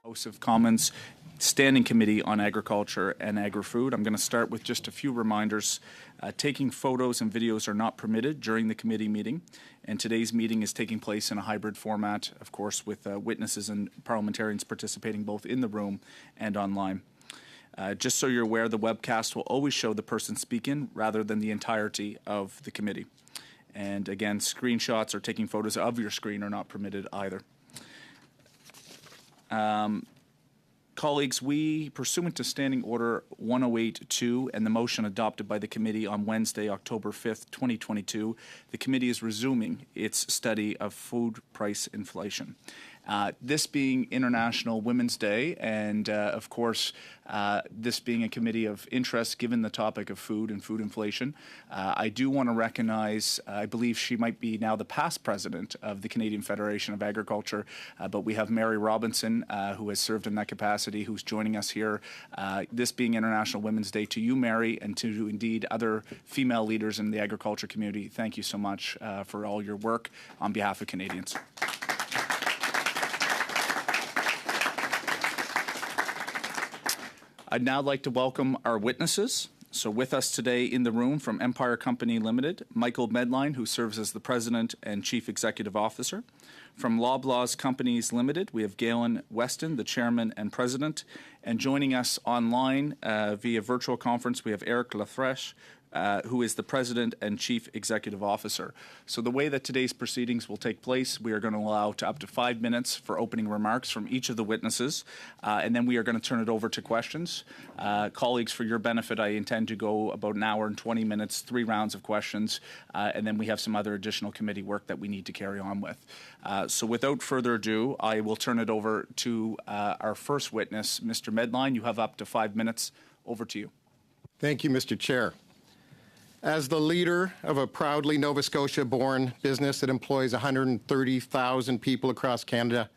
House of Commons Standing Committee on Agriculture and Agri-Food. I'm going to start with just a few reminders. Taking photos and videos are not permitted during the committee meeting, and today's meeting is taking place in a hybrid format, of course, with witnesses and parliamentarians participating both in the room and online. Just so you're aware, the webcast will always show the person speaking rather than the entirety of the committee. And again, screenshots or taking photos of your screen are not permitted either. Colleagues, we, pursuant to Standing Order 108-2 and the motion adopted by the committee on Wednesday, October 5th, 2022, the committee is resuming its study of food price inflation. This being International Women's Day, and of course, this being a committee of interest given the topic of food and food inflation, I do want to recognize, I believe she might be now the past president of the Canadian Federation of Agriculture, but we have Mary Robinson, who has served in that capacity, who's joining us here. This being International Women's Day, to you, Mary, and to indeed other female leaders in the agriculture community, thank you so much for all your work on behalf of Canadians. I'd now like to welcome our witnesses. So with us today in the room from Empire Company Limited, Michael Medline, who serves as the President and Chief Executive Officer. From Loblaws Companies Limited, we have Galen Weston, the Chairman and President. And joining us online via virtual conference, we have Eric Lafreche, who is the President and Chief Executive Officer. So the way that today's proceedings will take place, we are going to allow up to 5 minutes for opening remarks from each of the witnesses, and then we are going to turn it over to questions. Colleagues, for your benefit, I intend to go about an hour and 20 minutes, 3 rounds of questions, and then we have some other additional committee work that we need to carry on with. So without further ado, I will turn it over to our first witness, Mr. Medline. You have up to 5 minutes. Over to you. Thank you, Mr. Chair. As the leader of a proudly Nova Scotia-born business that employs 130,000 people across Canada,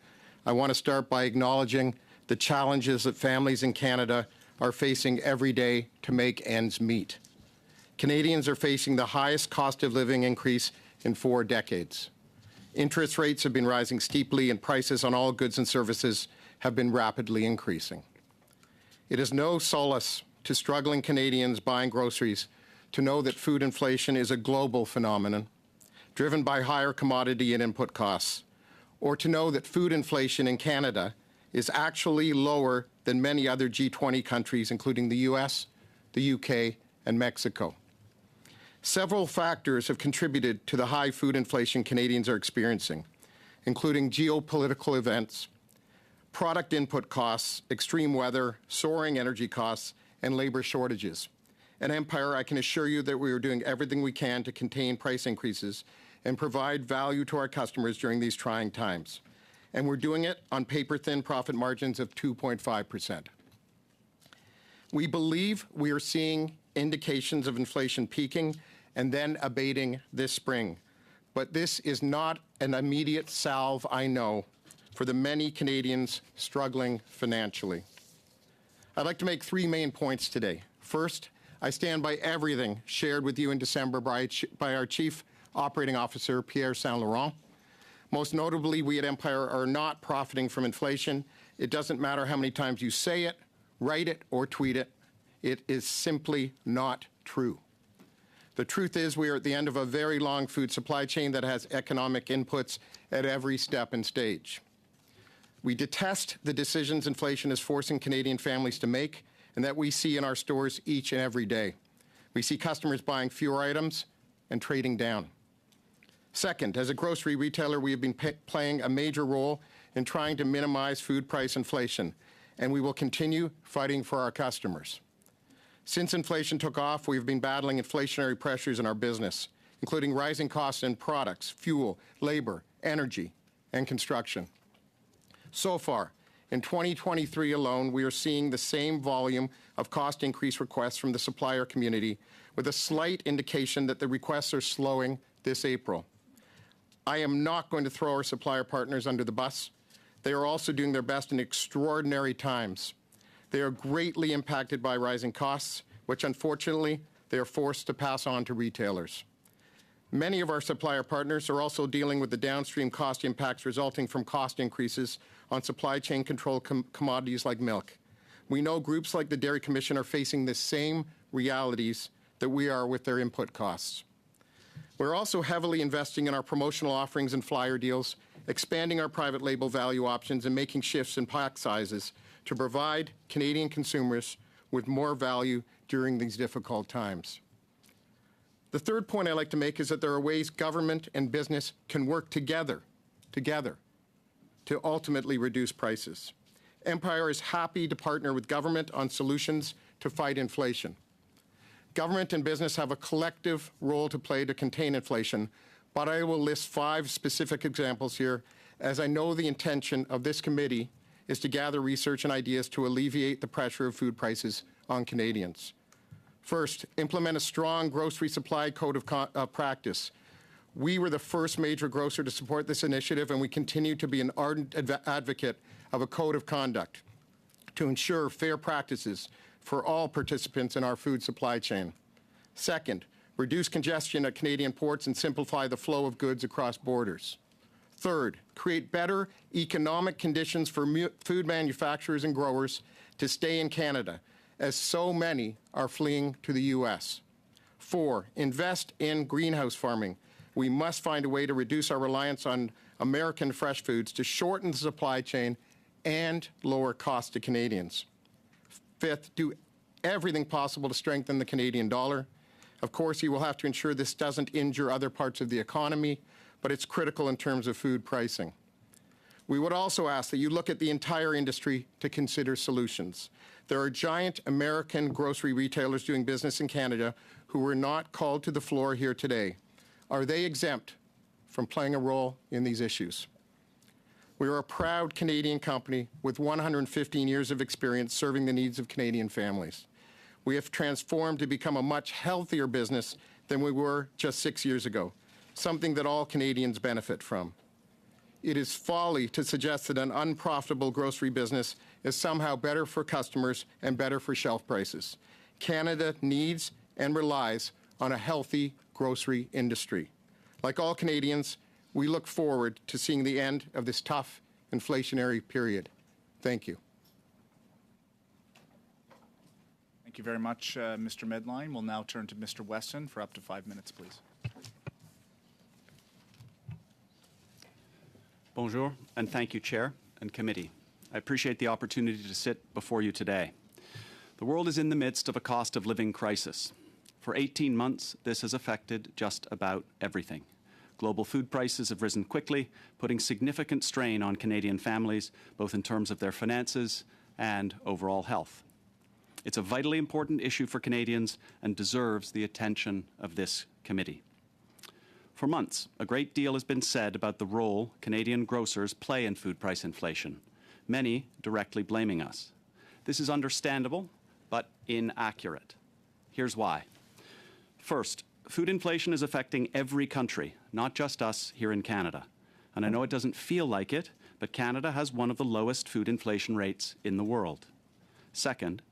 I want to start by acknowledging the challenges that families in Canada are facing every day to make ends meet. Canadians are facing the highest cost of living increase in 4 decades. Interest rates have been rising steeply, and prices on all goods and services have been rapidly increasing. It is no solace to struggling Canadians buying groceries to know that food inflation is a global phenomenon driven by higher commodity and input costs, or to know that food inflation in Canada is actually lower than many other G20 countries, including the US, the UK, and Mexico. Several factors have contributed to the high food inflation Canadians are experiencing, including geopolitical events, product input costs, extreme weather, soaring energy costs, and labor shortages. At Empire, I can assure you that we are doing everything we can to contain price increases and provide value to our customers during these trying times. And we're doing it on paper-thin profit margins of 2.5%. We believe we are seeing indications of inflation peaking and then abating this spring. But this is not an immediate salve, I know, for the many Canadians struggling financially. I'd like to make 3 main points today. First, I stand by everything shared with you in December by our Chief Operating Officer, Pierre Saint-Laurent. Most notably, we at Empire are not profiting from inflation. It doesn't matter how many times you say it, write it, or tweet it. It is simply not true. The truth is we are at the end of a very long food supply chain that has economic inputs at every step and stage. We detest the decisions inflation is forcing Canadian families to make and that we see in our stores each and every day. We see customers buying fewer items and trading down. Second, as a grocery retailer, we have been playing a major role in trying to minimize food price inflation, and we will continue fighting for our customers. Since inflation took off, we've been battling inflationary pressures in our business, including rising costs in products, fuel, labor, energy, and construction. So far, in 2023 alone, we are seeing the same volume of cost increase requests from the supplier community, with a slight indication that the requests are slowing this April. I am not going to throw our supplier partners under the bus. They are also doing their best in extraordinary times. They are greatly impacted by rising costs, which unfortunately they are forced to pass on to retailers. Many of our supplier partners are also dealing with the downstream cost impacts resulting from cost increases on supply chain control commodities like milk. We know groups like the Dairy Commission are facing the same realities that we are with their input costs. We're also heavily investing in our promotional offerings and flyer deals, expanding our private label value options, and making shifts in pack sizes to provide Canadian consumers with more value during these difficult times. The third point I'd like to make is that there are ways government and business can work together to ultimately reduce prices. Empire is happy to partner with government on solutions to fight inflation. Government and business have a collective role to play to contain inflation, but I will list 5 specific examples here, as I know the intention of this committee is to gather research and ideas to alleviate the pressure of food prices on Canadians. First, implement a strong grocery supply code of practice. We were the first major grocer to support this initiative, and we continue to be an ardent advocate of a code of conduct to ensure fair practices for all participants in our food supply chain. Second, reduce congestion at Canadian ports and simplify the flow of goods across borders. Third, create better economic conditions for food manufacturers and growers to stay in Canada, as so many are fleeing to the U.S. 4, invest in greenhouse farming. We must find a way to reduce our reliance on American fresh foods to shorten the supply chain and lower costs to Canadians. 5th, do everything possible to strengthen the Canadian dollar. Of course, you will have to ensure this doesn't injure other parts of the economy, but it's critical in terms of food pricing. We would also ask that you look at the entire industry to consider solutions. There are giant American grocery retailers doing business in Canada who were not called to the floor here today. Are they exempt from playing a role in these issues? We are a proud Canadian company with 115 years of experience serving the needs of Canadian families. We have transformed to become a much healthier business than we were just 6 years ago, something that all Canadians benefit from. It is folly to suggest that an unprofitable grocery business is somehow better for customers and better for shelf prices. Canada needs and relies on a healthy grocery industry. Like all Canadians, we look forward to seeing the end of this tough inflationary period. Thank you. Thank you very much, Mr. Medline. We'll now turn to Mr. Weston for up to 5 minutes, please. Bonjour, and thank you, Chair and Committee. I appreciate the opportunity to sit before you today. The world is in the midst of a cost of living crisis. For 18 months, this has affected just about everything. Global food prices have risen quickly, putting significant strain on Canadian families, both in terms of their finances and overall health. It's a vitally important issue for Canadians and deserves the attention of this committee. For months, a great deal has been said about the role Canadian grocers play in food price inflation, many directly blaming us. This is understandable, but inaccurate. Here's why. First, food inflation is affecting every country, not just us here in Canada. And I know it doesn't feel like it, but Canada has one of the lowest food inflation rates in the world. Second,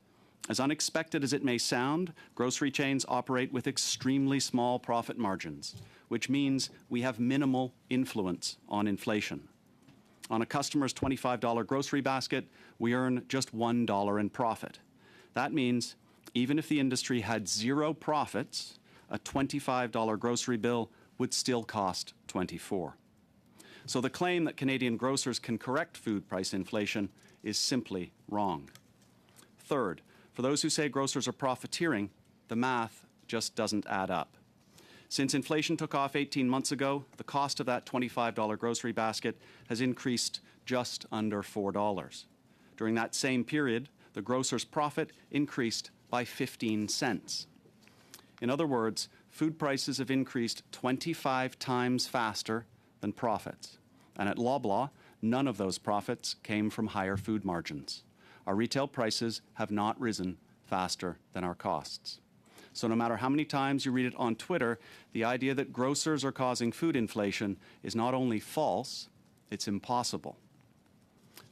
as unexpected as it may sound, grocery chains operate with extremely small profit margins, which means we have minimal influence on inflation. On a customer's $25 grocery basket, we earn just $1 in profit. That means even if the industry had zero profits, a $25 grocery bill would still cost $24. So the claim that Canadian grocers can correct food price inflation is simply wrong. Third, for those who say grocers are profiteering, the math just doesn't add up. Since inflation took off 18 months ago, the cost of that $25 grocery basket has increased just under $4. During that same period, the grocer's profit increased by 15 cents. In other words, food prices have increased 25 times faster than profits. And at Loblaw, none of those profits came from higher food margins. Our retail prices have not risen faster than our costs. So no matter how many times you read it on Twitter, the idea that grocers are causing food inflation is not only false, it's impossible.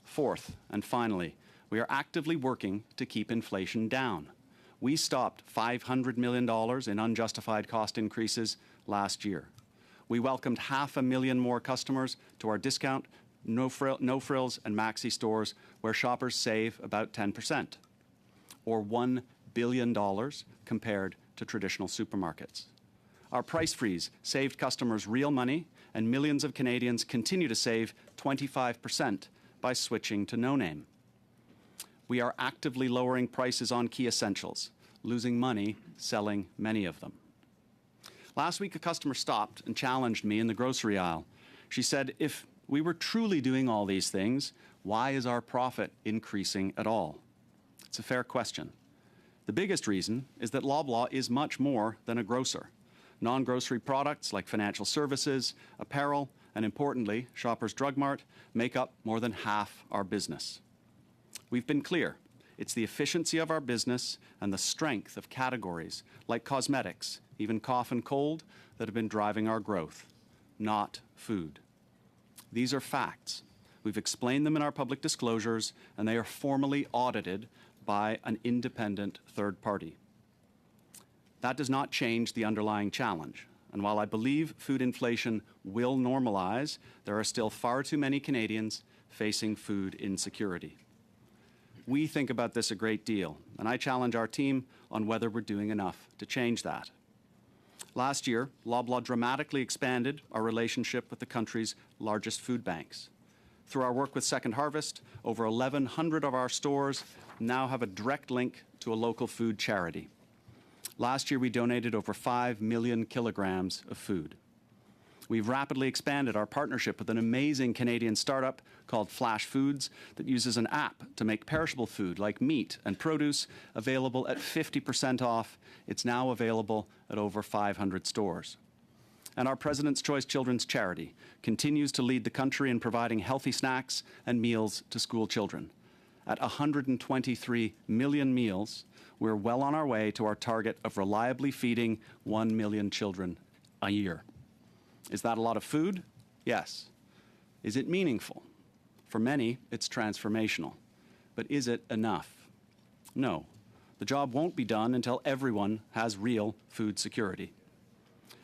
Fourth, and finally, we are actively working to keep inflation down. We stopped $500 million in unjustified cost increases last year. We welcomed 500,000 more customers to our discount, no frills, and maxi stores where shoppers save about 10%, or $1 billion compared to traditional supermarkets. Our price freeze saved customers real money, and millions of Canadians continue to save 25% by switching to No Name. We are actively lowering prices on key essentials, losing money selling many of them. Last week, a customer stopped and challenged me in the grocery aisle. She said, if we were truly doing all these things, why is our profit increasing at all? It's a fair question. The biggest reason is that Loblaw is much more than a grocer. Non-grocery products like financial services, apparel, and importantly, Shoppers Drug Mart make up more than half our business. We've been clear. It's the efficiency of our business and the strength of categories like cosmetics, even cough and cold, that have been driving our growth, not food. These are facts. We've explained them in our public disclosures, and they are formally audited by an independent third party. That does not change the underlying challenge. And while I believe food inflation will normalize, there are still far too many Canadians facing food insecurity. We think about this a great deal, and I challenge our team on whether we're doing enough to change that. Last year, Loblaw dramatically expanded our relationship with the country's largest food banks. Through our work with Second Harvest, over 1,100 of our stores now have a direct link to a local food charity. Last year, we donated over 5 million kilograms of food. We've rapidly expanded our partnership with an amazing Canadian startup called Flash Foods that uses an app to make perishable food like meat and produce available at 50% off. It's now available at over 500 stores. And our President's Choice Children's Charity continues to lead the country in providing healthy snacks and meals to school children. At 123 million meals, we're well on our way to our target of reliably feeding 1 million children a year. Is that a lot of food? Yes. Is it meaningful? For many, it's transformational. But is it enough? No. The job won't be done until everyone has real food security.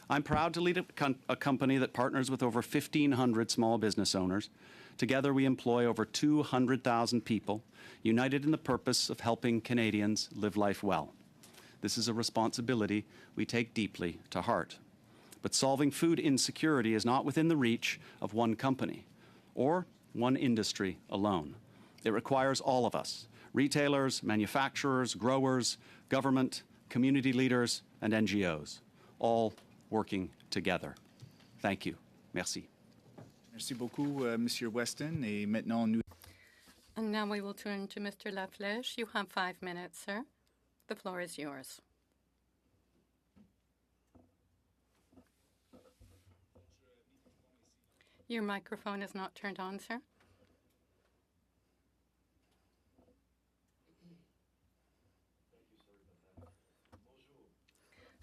I'm proud to lead a company that partners with over 1,500 small business owners. Together, we employ over 200,000 people, united in the purpose of helping Canadians live life well. This is a responsibility we take deeply to heart. But solving food insecurity is not within the reach of one company or one industry alone. It requires all of us, retailers, manufacturers, growers, government, community leaders, and NGOs, all working together. Thank you. Merci. Merci beaucoup, Monsieur Weston. Et maintenant, nous... And now we will turn to Mr. Laflèche. You have 5 minutes, sir. The floor is yours. Your microphone is not turned on, sir.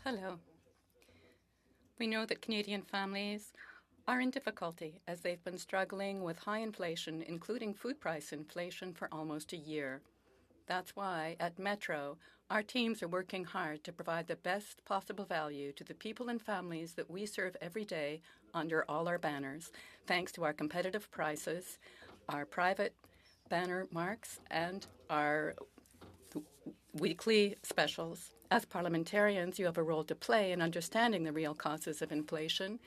Hello. We know that Canadian families are in difficulty as they've been struggling with high inflation, including food price inflation, for almost a year. That's why, at Metro, our teams are working hard to provide the best possible value to the people and families that we serve every day under all our banners, thanks to our competitive prices, our private banner marks, and our weekly specials. As parliamentarians, you have a role to play in understanding the real causes of inflation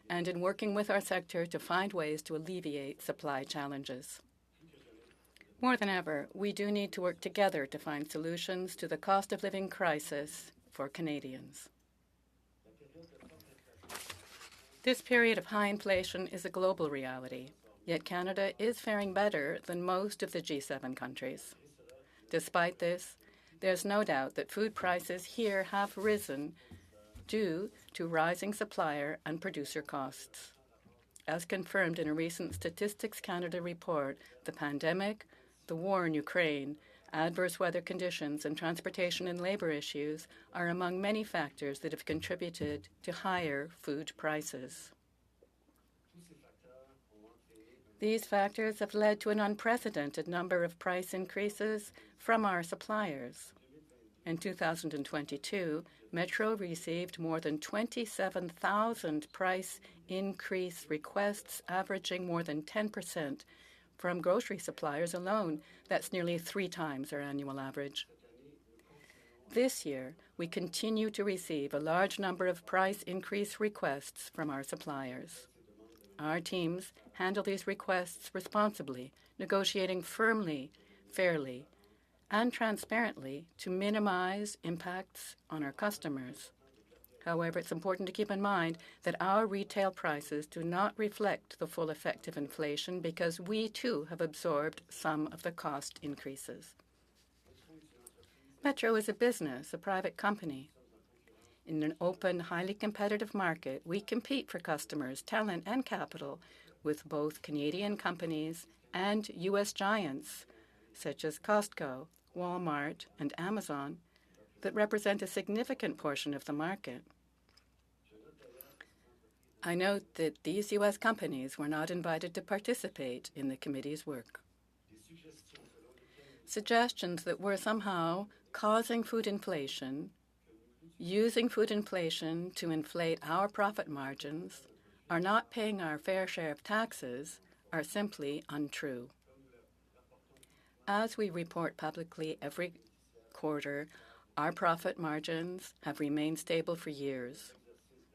and in working with our sector to find ways to alleviate supply challenges. More than ever, we do need to work together to find solutions to the cost of living crisis for Canadians. This period of high inflation is a global reality, yet Canada is faring better than most of the G7 countries. Despite this, there's no doubt that food prices here have risen due to rising supplier and producer costs. As confirmed in a recent Statistics Canada report, the pandemic, the war in Ukraine, adverse weather conditions, and transportation and labour issues are among many factors that have contributed to higher food prices. These factors have led to an unprecedented number of price increases from our suppliers. In 2022, Metro received more than 27,000 price increase requests, averaging more than 10% from grocery suppliers alone. That's nearly 3 times our annual average. This year, we continue to receive a large number of price increase requests from our suppliers. Our teams handle these requests responsibly, negotiating firmly, fairly, and transparently to minimize impacts on our customers. However, it's important to keep in mind that our retail prices do not reflect the full effect of inflation because we too have absorbed some of the cost increases. Metro is a business, a private company. In an open, highly competitive market, we compete for customers, talent, and capital with both Canadian companies and U.S. giants such as Costco, Walmart, and Amazon that represent a significant portion of the market. I note that these U.S. companies were not invited to participate in the committee's work. Suggestions that we're somehow causing food inflation, using food inflation to inflate our profit margins, are not paying our fair share of taxes are simply untrue. As we report publicly every quarter, our profit margins have remained stable for years.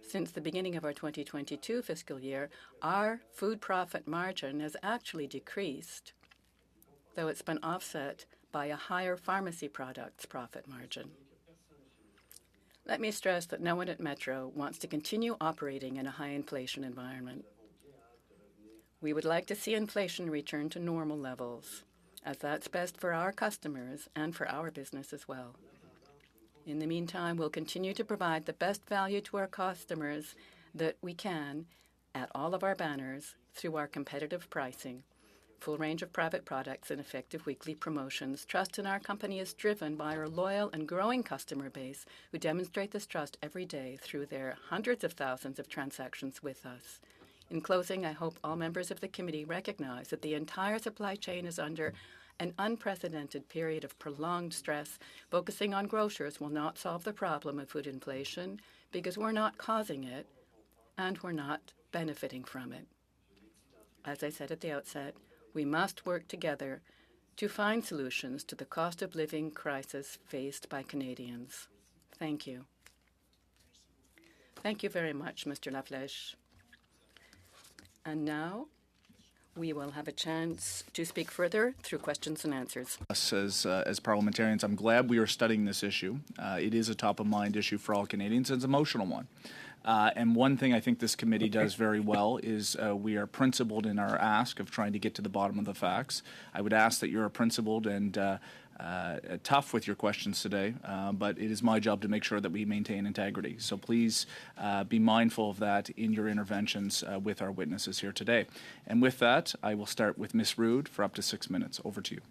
Since the beginning of our 2022 fiscal year, our food profit margin has actually decreased, though it's been offset by a higher pharmacy products profit margin. Let me stress that no one at Metro wants to continue operating in a high inflation environment. We would like to see inflation return to normal levels, as that's best for our customers and for our business as well. In the meantime, we'll continue to provide the best value to our customers that we can at all of our banners through our competitive pricing, full range of private products, and effective weekly promotions. Trust in our company is driven by our loyal and growing customer base who demonstrate this trust every day through their hundreds of thousands of transactions with us. In closing, I hope all members of the committee recognize that the entire supply chain is under an unprecedented period of prolonged stress. Focusing on grocers will not solve the problem of food inflation because we're not causing it and we're not benefiting from it. As I said at the outset, we must work together to find solutions to the cost of living crisis faced by Canadians. Thank you. Thank you very much, Mr. Laflèche. And now we will have a chance to speak further through questions and answers. Us as parliamentarians, I'm glad we are studying this issue. It is a top-of-mind issue for all Canadians. It's an emotional one. And one thing I think this committee does very well is we are principled in our ask of trying to get to the bottom of the facts. I would ask that you're principled and tough with your questions today, but it is my job to make sure that we maintain integrity. So please be mindful of that in your interventions with our witnesses here today. And with that, I will start with Ms. Rood for up to 6 minutes. Over to you.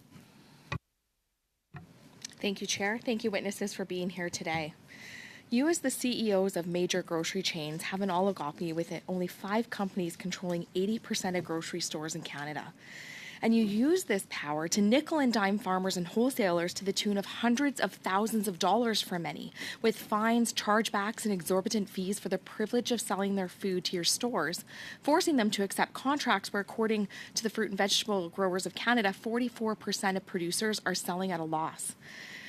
Thank you, Chair. Thank you, witnesses, for being here today. You, as the CEOs of major grocery chains, have an oligopoly with only 5 companies controlling 80% of grocery stores in Canada. And you use this power to nickel and dime farmers and wholesalers to the tune of hundreds of thousands of dollars for many, with fines, chargebacks, and exorbitant fees for the privilege of selling their food to your stores, forcing them to accept contracts where, according to the Fruit and Vegetable Growers of Canada, 44% of producers are selling at a loss.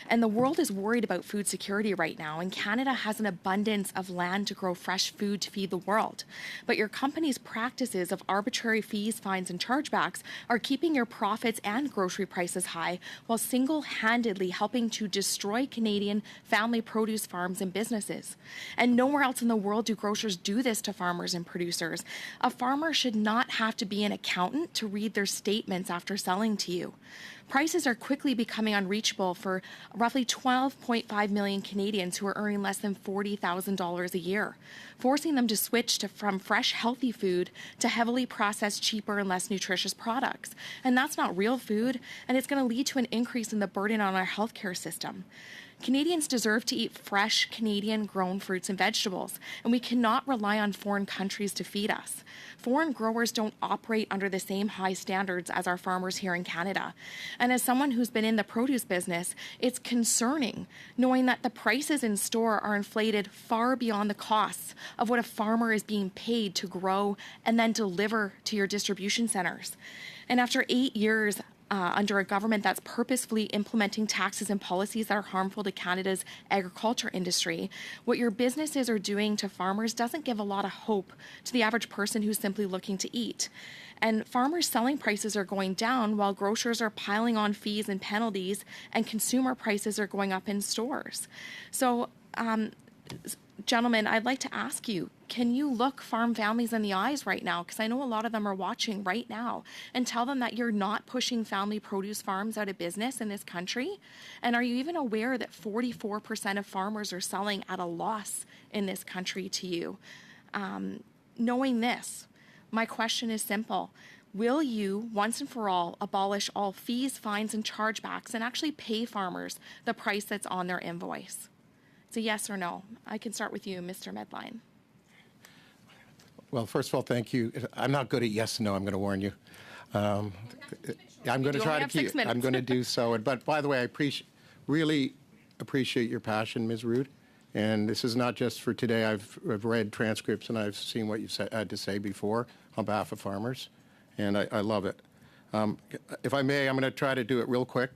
And the world is worried about food security right now, and Canada has an abundance of land to grow fresh food to feed the world. But your company's practices of arbitrary fees, fines, and chargebacks are keeping your profits and grocery prices high while single-handedly helping to destroy Canadian family produce farms and businesses. And nowhere else in the world do grocers do this to farmers and producers. A farmer should not have to be an accountant to read their statements after selling to you. Prices are quickly becoming unreachable for roughly 12.5 million Canadians who are earning less than $40,000 a year, forcing them to switch from fresh, healthy food to heavily processed, cheaper, and less nutritious products. And that's not real food, and it's going to lead to an increase in the burden on our healthcare system. Canadians deserve to eat fresh Canadian-grown fruits and vegetables, and we cannot rely on foreign countries to feed us. Foreign growers don't operate under the same high standards as our farmers here in Canada. And as someone who's been in the produce business, it's concerning knowing that the prices in store are inflated far beyond the costs of what a farmer is being paid to grow and then deliver to your distribution centers. And after 8 years under a government that's purposefully implementing taxes and policies that are harmful to Canada's agriculture industry, what your businesses are doing to farmers doesn't give a lot of hope to the average person who's simply looking to eat. And farmers' selling prices are going down while grocers are piling on fees and penalties, and consumer prices are going up in stores. So, gentlemen, I'd like to ask you, can you look farm families in the eyes right now? Because I know a lot of them are watching right now, and tell them that you're not pushing family produce farms out of business in this country? And are you even aware that 44% of farmers are selling at a loss in this country to you? Knowing this, my question is simple. Will you, once and for all, abolish all fees, fines, and chargebacks and actually pay farmers the price that's on their invoice? It's a yes or no. I can start with you, Mr. Medline. Well, first of all, thank you. I'm not good at yes and no, I'm going to warn you. I'm going to try to keep. I'm going to do so. But by the way, I really appreciate your passion, Ms. Rood. And this is not just for today. I've read transcripts and I've seen what you've had to say before on behalf of farmers, and I love it. If I may, I'm going to try to do it real quick,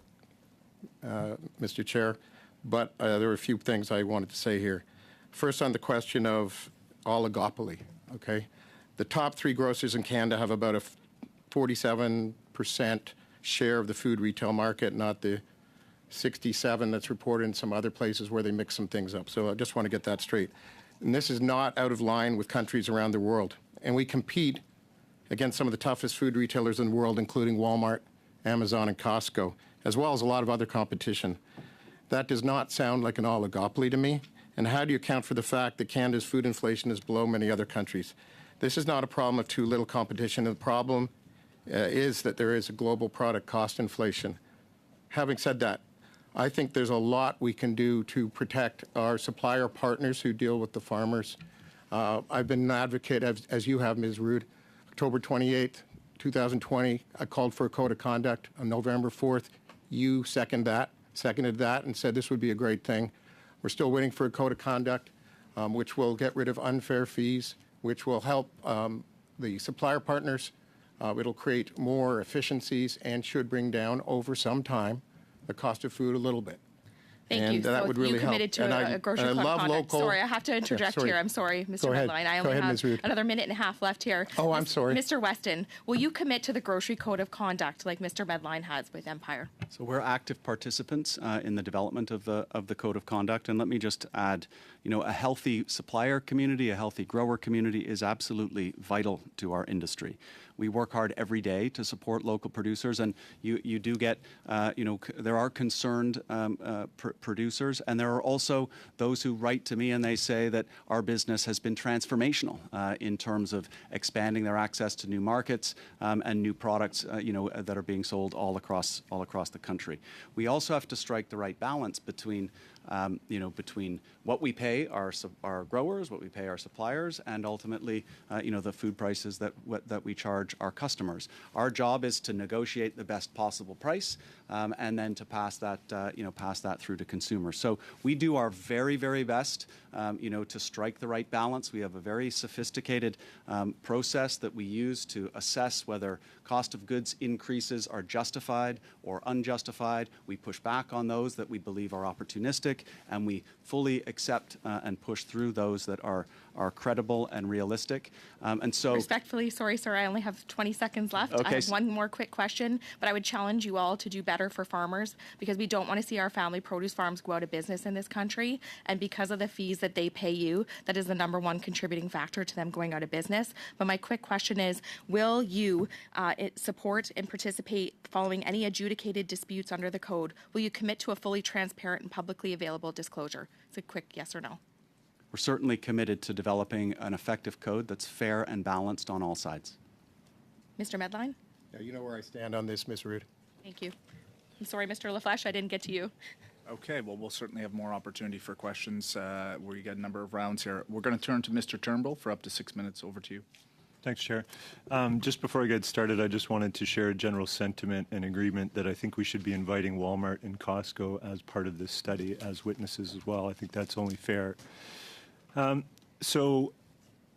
Mr. Chair. But there are a few things I wanted to say here. First, on the question of oligopoly, okay? The top 3 grocers in Canada have about a 47% share of the food retail market, not the 67 that's reported in some other places where they mix some things up. So I just want to get that straight. And this is not out of line with countries around the world. And we compete against some of the toughest food retailers in the world, including Walmart, Amazon, and Costco, as well as a lot of other competition. That does not sound like an oligopoly to me. And how do you account for the fact that Canada's food inflation is below many other countries? This is not a problem of too little competition. The problem is that there is a global product cost inflation. Having said that, I think there's a lot we can do to protect our supplier partners who deal with the farmers. I've been an advocate, as you have, Ms. Rood. October 28th, 2020, I called for a code of conduct. On November 4th, you seconded that and said this would be a great thing. We're still waiting for a code of conduct, which will get rid of unfair fees, which will help the supplier partners. It'll create more efficiencies and should bring down over some time the cost of food a little bit. Thank you. That so would really you committed help. to a grocery code of conduct. Sorry, I have to interject here. I'm sorry, Mr. Medline. I only have another minute and a half left here. Oh, I'm sorry. Mr. Weston, will you commit to the grocery code of conduct like Mr. Medline has with Empire? So we're active participants in the development of the code of conduct, and let me just add, a healthy supplier community, a healthy grower community is absolutely vital to our industry. We work hard every day to support local producers, and you do get, there are concerned producers, and there are also those who write to me and they say that our business has been transformational in terms of expanding their access to new markets and new products, that are being sold all across the country. We also have to strike the right balance between between what we pay our growers, what we pay our suppliers, and ultimately, the food prices that we charge our customers. Our job is to negotiate the best possible price, and then to pass that through to consumers. So we do our very, very best, to strike the right balance. We have a very sophisticated process that we use to assess whether cost of goods increases are justified or unjustified. We push back on those that we believe are opportunistic, and we fully accept and push through those that are credible and realistic. And so, respectfully, sorry, sir, I only have 20 seconds left. Okay. I have one more quick question, but I would challenge you all to do better for farmers, because we don't want to see our family produce farms go out of business in this country. And because of the fees that they pay you, that is the #1 contributing factor to them going out of business. But my quick question is, will you support and participate following any adjudicated disputes under the code? Will you commit to a fully transparent and publicly available disclosure? It's a quick yes or no. We're certainly committed to developing an effective code that's fair and balanced on all sides. Mr. Medline? Yeah, you know where I stand on this, Ms. Rood. Thank you. I'm sorry, Mr. LaFleche, I didn't get to you. Okay, well, we'll certainly have more opportunity for questions where you get a number of rounds here. We're going to turn to Mr. Turnbull for up to 6 minutes. Over to you. Thanks, Chair. Just before I get started, I just wanted to share a general sentiment and agreement that I think we should be inviting Walmart and Costco as part of this study as witnesses as well. I think that's only fair. So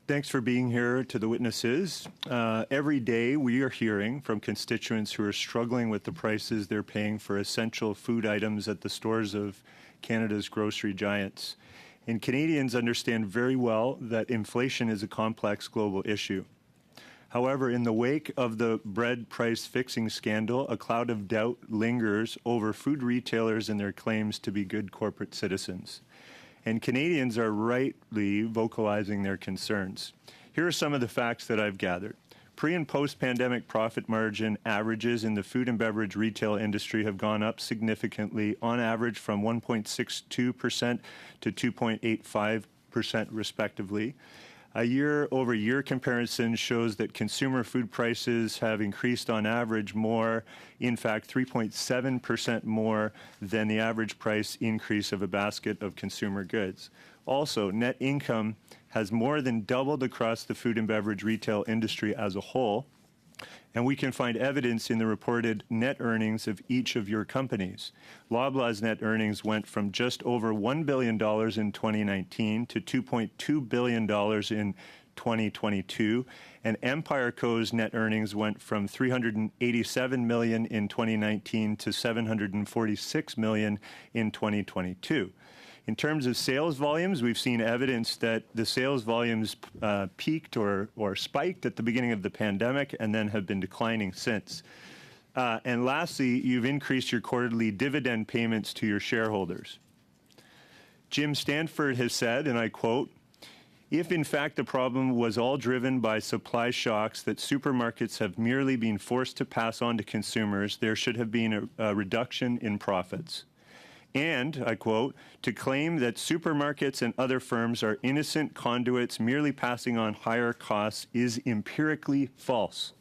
thanks for being here to the witnesses. Every day we are hearing from constituents who are struggling with the prices they're paying for essential food items at the stores of Canada's grocery giants. And Canadians understand very well that inflation is a complex global issue. However, in the wake of the bread price fixing scandal, a cloud of doubt lingers over food retailers and their claims to be good corporate citizens. And Canadians are rightly vocalizing their concerns. Here are some of the facts that I've gathered. Pre- and post-pandemic profit margin averages in the food and beverage retail industry have gone up significantly, on average from 1.62% to 2.85% respectively. A year-over-year comparison shows that consumer food prices have increased on average more, in fact 3.7% more than the average price increase of a basket of consumer goods. Also, net income has more than doubled across the food and beverage retail industry as a whole, and we can find evidence in the reported net earnings of each of your companies. Loblaw's net earnings went from just over $1 billion in 2019 to $2.2 billion in 2022, and Empire Co.'s net earnings went from $387 million in 2019 to $746 million in 2022. In terms of sales volumes, we've seen evidence that the sales volumes peaked or spiked at the beginning of the pandemic and then have been declining since. And lastly, you've increased your quarterly dividend payments to your shareholders. Jim Stanford has said, and I quote, "If in fact the problem was all driven by supply shocks that supermarkets have merely been forced to pass on to consumers, there should have been a reduction in profits. And, I quote, to claim that supermarkets and other firms are innocent conduits merely passing on higher costs is empirically false."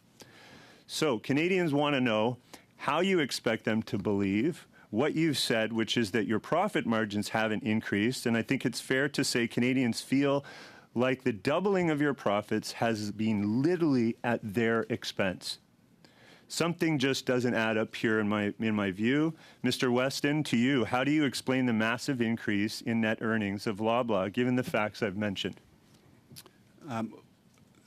So Canadians want to know how you expect them to believe what you've said, which is that your profit margins haven't increased. And I think it's fair to say Canadians feel like the doubling of your profits has been literally at their expense. Something just doesn't add up here in my view. Mr. Weston, to you, how do you explain the massive increase in net earnings of Loblaw, given the facts I've mentioned?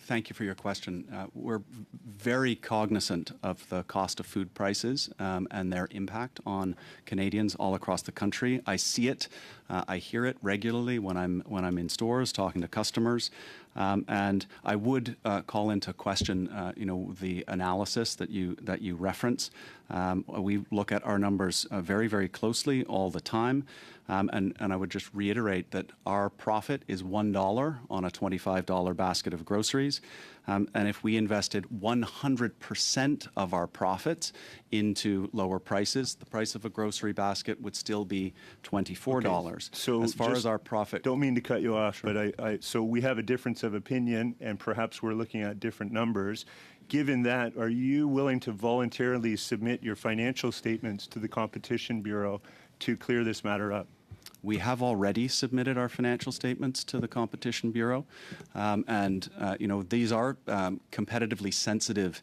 Thank you for your question. We're very cognizant of the cost of food prices and their impact on Canadians all across the country. I see it, I hear it regularly when I'm in stores talking to customers. And I would call into question, the analysis that you reference. We look at our numbers very, very closely all the time. And I would just reiterate that our profit is $1 on a $25 basket of groceries. And if we invested 100% of our profits into lower prices, the price of a grocery basket would still be $24. Okay. So as far as our profit... Don't mean to cut you off, sure. But so we have a difference of opinion, and perhaps we're looking at different numbers. Given that, are you willing to voluntarily submit your financial statements to the Competition Bureau to clear this matter up? We have already submitted our financial statements to the Competition Bureau, and these are competitively sensitive,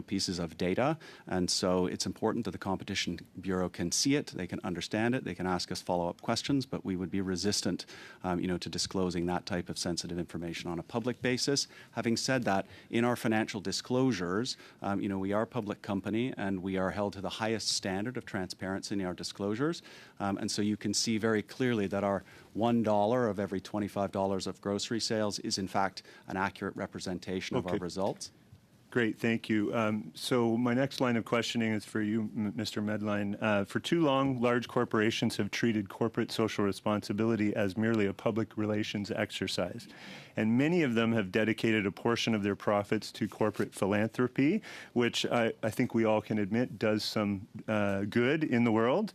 pieces of data, and so it's important that the Competition Bureau can see it, they can understand it, they can ask us follow-up questions, but we would be resistant, to disclosing that type of sensitive information on a public basis. Having said that, in our financial disclosures, we are a public company, and we are held to the highest standard of transparency in our disclosures, and so you can see very clearly that our $1 of every $25 of grocery sales is in fact an accurate representation of our results. Great, thank you. So my next line of questioning is for you, Mr. Medline. For too long, large corporations have treated corporate social responsibility as merely a public relations exercise. And many of them have dedicated a portion of their profits to corporate philanthropy, which I think we all can admit does some good in the world.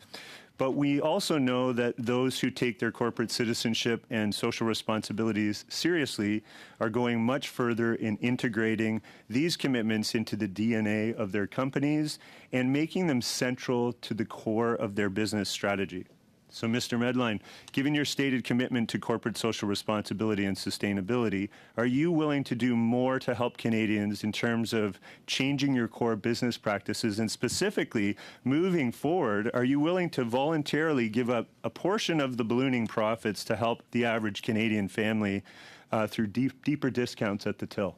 But we also know that those who take their corporate citizenship and social responsibilities seriously are going much further in integrating these commitments into the DNA of their companies and making them central to the core of their business strategy. So, Mr. Medline, given your stated commitment to corporate social responsibility and sustainability, are you willing to do more to help Canadians in terms of changing your core business practices? And specifically, moving forward, are you willing to voluntarily give up a portion of the ballooning profits to help the average Canadian family through deeper discounts at the till?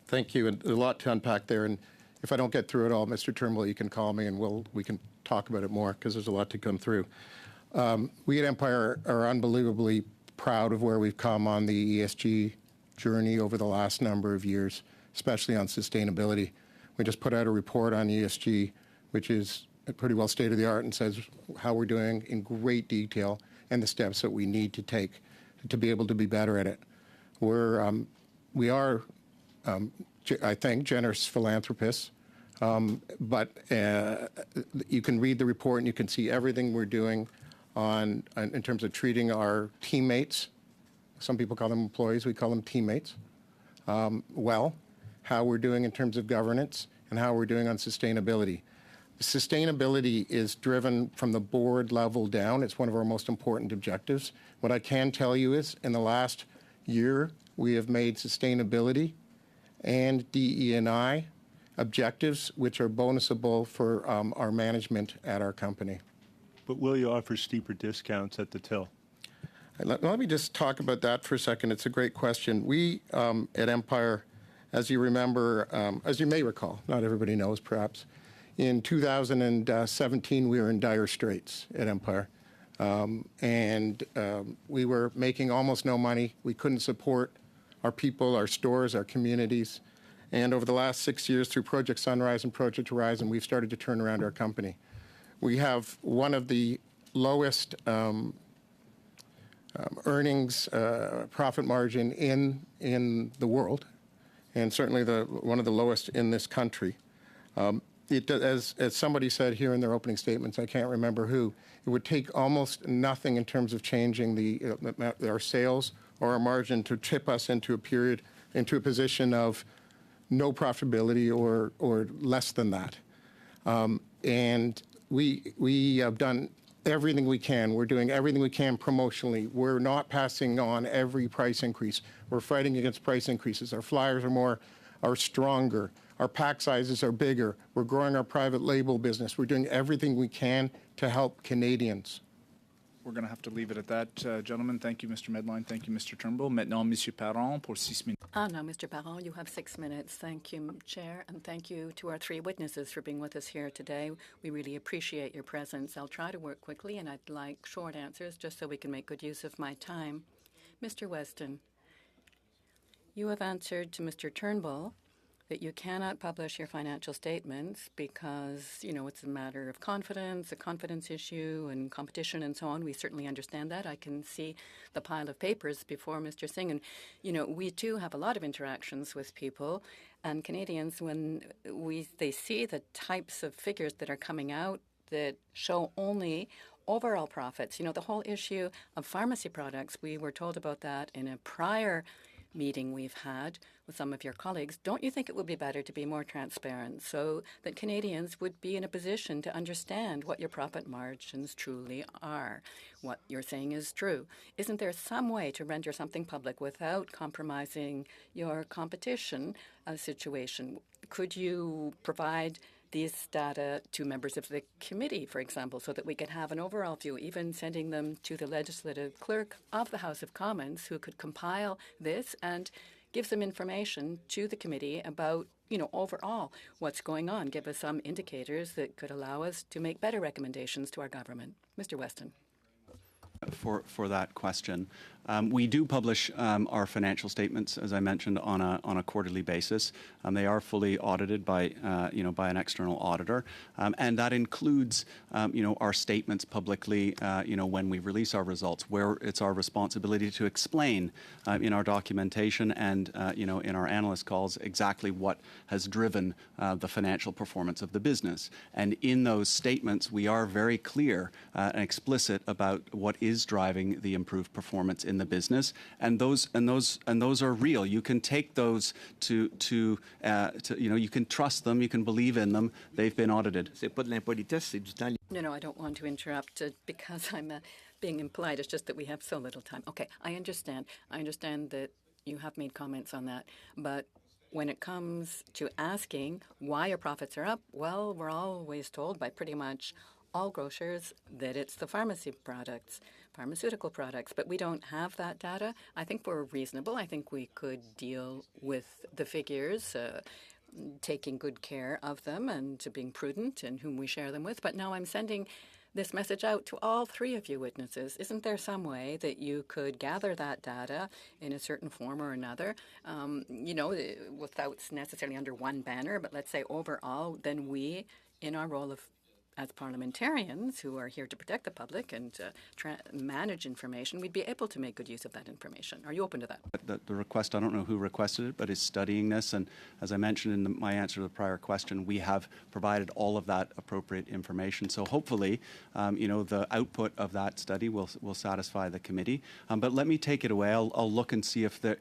Thank you. And a lot to unpack there. And if I don't get through it all, Mr. Turnbull, you can call me and we can talk about it more because there's a lot to come through. We at Empire are unbelievably proud of where we've come on the ESG journey over the last number of years, especially on sustainability. We just put out a report on ESG, which is pretty well state of the art and says how we're doing in great detail and the steps that we need to take to be able to be better at it. We are, I think, generous philanthropists. But you can read the report and you can see everything we're doing in terms of treating our teammates. Some people call them employees, we call them teammates. Well, how we're doing in terms of governance and how we're doing on sustainability. Sustainability is driven from the board level down. It's one of our most important objectives. What I can tell you is in the last year, we have made sustainability and DE&I objectives which are bonusable for our management at our company. But will you offer steeper discounts at the till? Let me just talk about that for a second. It's a great question. We at Empire, as you remember, as you may recall, not everybody knows perhaps, in 2017 we were in dire straits at Empire. We were making almost no money. We couldn't support our people, our stores, our communities. And over the last 6 years, through Project Sunrise and Project Horizon, we've started to turn around our company. We have one of the lowest earnings profit margin in the world, and certainly one of the lowest in this country. As somebody said here in their opening statements, I can't remember who, it would take almost nothing in terms of changing our sales or our margin to tip us into a position of no profitability or less than that. And we have done everything we can. We're doing everything we can promotionally. We're not passing on every price increase. We're fighting against price increases. Our flyers are stronger. Our pack sizes are bigger. We're growing our private label business. We're doing everything we can to help Canadians. We're going to have to leave it at that, gentlemen. Thank you, Mr. Medline. Thank you, Mr. Turnbull. Maintenant, Monsieur Parent, pour 6 minutes. No, Mr. Parent, you have 6 minutes. Thank you, Chair, and thank you to our three witnesses for being with us here today. We really appreciate your presence. I'll try to work quickly, and I'd like short answers just so we can make good use of my time. Mr. Weston, you have answered to Mr. Turnbull that you cannot publish your financial statements because, it's a matter of confidence, a confidence issue and competition and so on. We certainly understand that. I can see the pile of papers before Mr. Singh. And, we too have a lot of interactions with people and Canadians when they see the types of figures that are coming out that show only overall profits. The whole issue of pharmacy products, we were told about that in a prior meeting we've had with some of your colleagues. Don't you think it would be better to be more transparent so that Canadians would be in a position to understand what your profit margins truly are? What you're saying is true. Isn't there some way to render something public without compromising your competition situation? Could you provide these data to members of the committee, for example, so that we could have an overall view, even sending them to the legislative clerk of the House of Commons, who could compile this and give some information to the committee about, overall what's going on, give us some indicators that could allow us to make better recommendations to our government. Mr. Weston. For that question. We do publish our financial statements, as I mentioned, on a quarterly basis. They are fully audited by by an external auditor, and that includes our statements publicly when we release our results, where it's our responsibility to explain in our documentation and in our analyst calls exactly what has driven the financial performance of the business. And in those statements, we are very clear and explicit about what is driving the improved performance in the business, and those are real. You can take those to you can trust them, you can believe in them. They've been audited. No, I don't want to interrupt because I'm being impolite. It's just that we have so little time. Okay, I understand. I understand that you have made comments on that, but when it comes to asking why your profits are up, well, we're always told by pretty much all grocers that it's the pharmaceutical products, but we don't have that data. I think we're reasonable. I think we could deal with the figures, taking good care of them and being prudent in whom we share them with. But now I'm sending this message out to all three of you witnesses. Isn't there some way that you could gather that data in a certain form or another, without necessarily under one banner, but let's say overall, then we, in our role as parliamentarians who are here to protect the public and manage information, we'd be able to make good use of that information. Are you open to that? The request, I don't know who requested it, but is studying this. And as I mentioned in my answer to the prior question, we have provided all of that appropriate information. So hopefully, the output of that study will satisfy the committee. But let me take it away. I'll look and see if there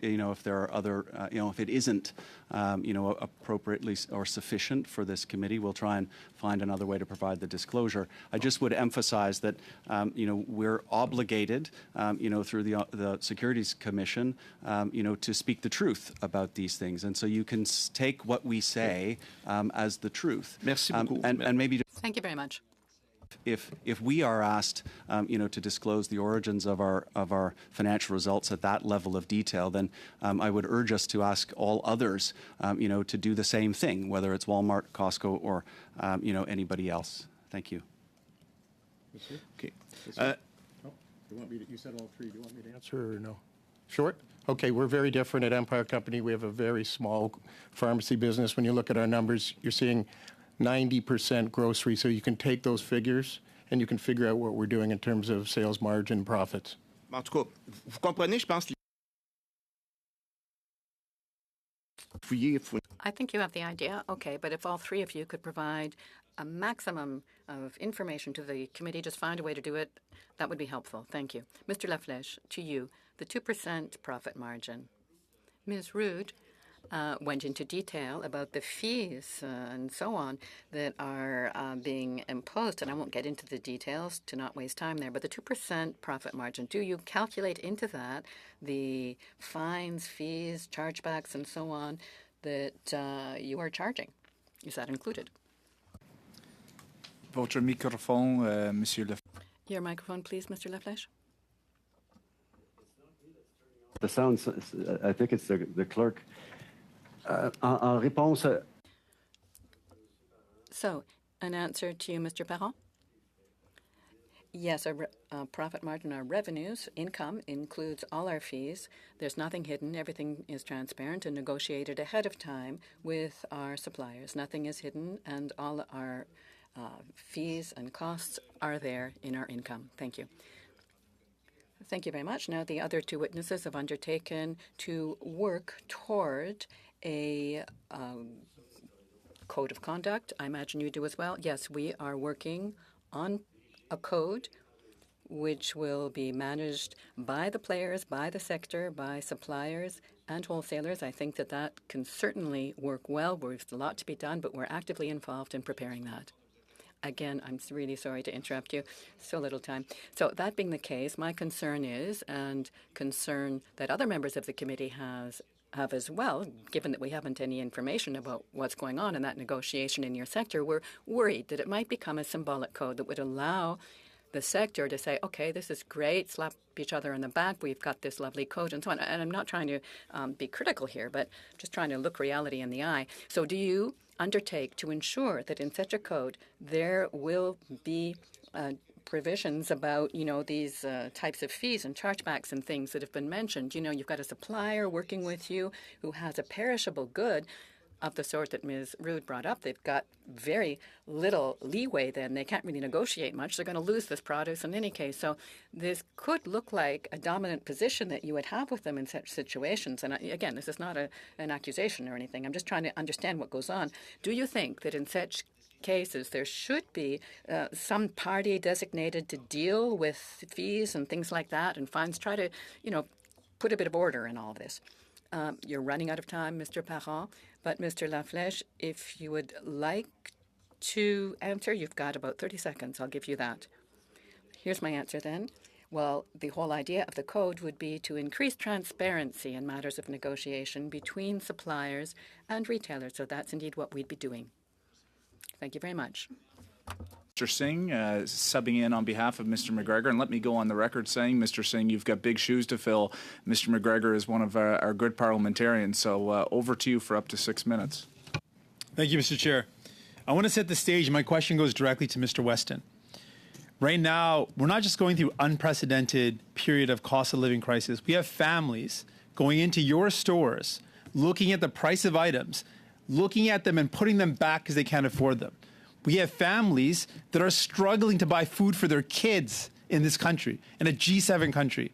are other, if it isn't, appropriately or sufficient for this committee, we'll try and find another way to provide the disclosure. I just would emphasize that, we're obligated, through the Securities Commission, to speak the truth about these things. And so you can take what we say as the truth. Merci beaucoup. And maybe Thank you very much. If we are asked, to disclose the origins of our financial results at that level of detail, then I would urge us to ask all others, to do the same thing, whether it's Walmart, Costco, or anybody else. Thank you. Okay. You said all three. Do you want me to answer or no? Short? Okay, we're very different at Empire Company. We have a very small pharmacy business. When you look at our numbers, you're seeing 90% grocery, so you can take those figures and you can figure out what we're doing in terms of sales margin profits. En tout cas, vous comprenez, je pense. I think you have the idea. Okay, but if all three of you could provide a maximum of information to the committee, just find a way to do it, that would be helpful. Thank you. Mr. Laflèche, to you, the 2% profit margin. Ms. Rude went into detail about the fees and so on that are being imposed, and I won't get into the details to not waste time there, but the 2% profit margin, do you calculate into that the fines, fees, chargebacks, and so on that you are charging? Is that included? Votre microphone, Monsieur Le. Your microphone, please, Mr. Laflèche. The sounds, I think it's the clerk. En réponse. So, an answer to you, Mr. Perron? Yes, our profit margin, our revenues, income includes all our fees. There's nothing hidden. Everything is transparent and negotiated ahead of time with our suppliers. Nothing is hidden, and all our fees and costs are there in our income. Thank you. Thank you very much. Now, the other two witnesses have undertaken to work toward a code of conduct. I imagine you do as well. Yes, we are working on a code which will be managed by the players, by the sector, by suppliers and wholesalers. I think that can certainly work well. There's a lot to be done, but we're actively involved in preparing that. Again, I'm really sorry to interrupt you. So little time. So that being the case, my concern is, and concern that other members of the committee have as well, given that we haven't any information about what's going on in that negotiation in your sector, we're worried that it might become a symbolic code that would allow the sector to say, okay, this is great, slap each other on the back, we've got this lovely code and so on. And I'm not trying to be critical here, but just trying to look reality in the eye. So do you undertake to ensure that in such a code there will be provisions about, these types of fees and chargebacks and things that have been mentioned. You've got a supplier working with you who has a perishable good of the sort that Ms. Rood brought up. They've got very little leeway then. They can't really negotiate much. They're going to lose this produce in any case. So this could look like a dominant position that you would have with them in such situations. And again, this is not an accusation or anything. I'm just trying to understand what goes on. Do you think that in such cases there should be some party designated to deal with fees and things like that and fines? Try to, put a bit of order in all of this. You're running out of time, Mr. Parent, but Mr. Laflèche, if you would like to answer, you've got about 30 seconds. I'll give you that. Here's my answer then. Well, the whole idea of the code would be to increase transparency in matters of negotiation between suppliers and retailers. So that's indeed what we'd be doing. Thank you very much. Mr. Singh, subbing in on behalf of Mr. McGregor, and let me go on the record saying, Mr. Singh, you've got big shoes to fill. Mr. McGregor is one of our good parliamentarians, so over to you for up to 6 minutes. Thank you, Mr. Chair. I want to set the stage. My question goes directly to Mr. Weston. Right now, we're not just going through unprecedented period of cost of living crisis. We have families going into your stores, looking at the price of items, looking at them and putting them back because they can't afford them. We have families that are struggling to buy food for their kids in this country, in a G7 country.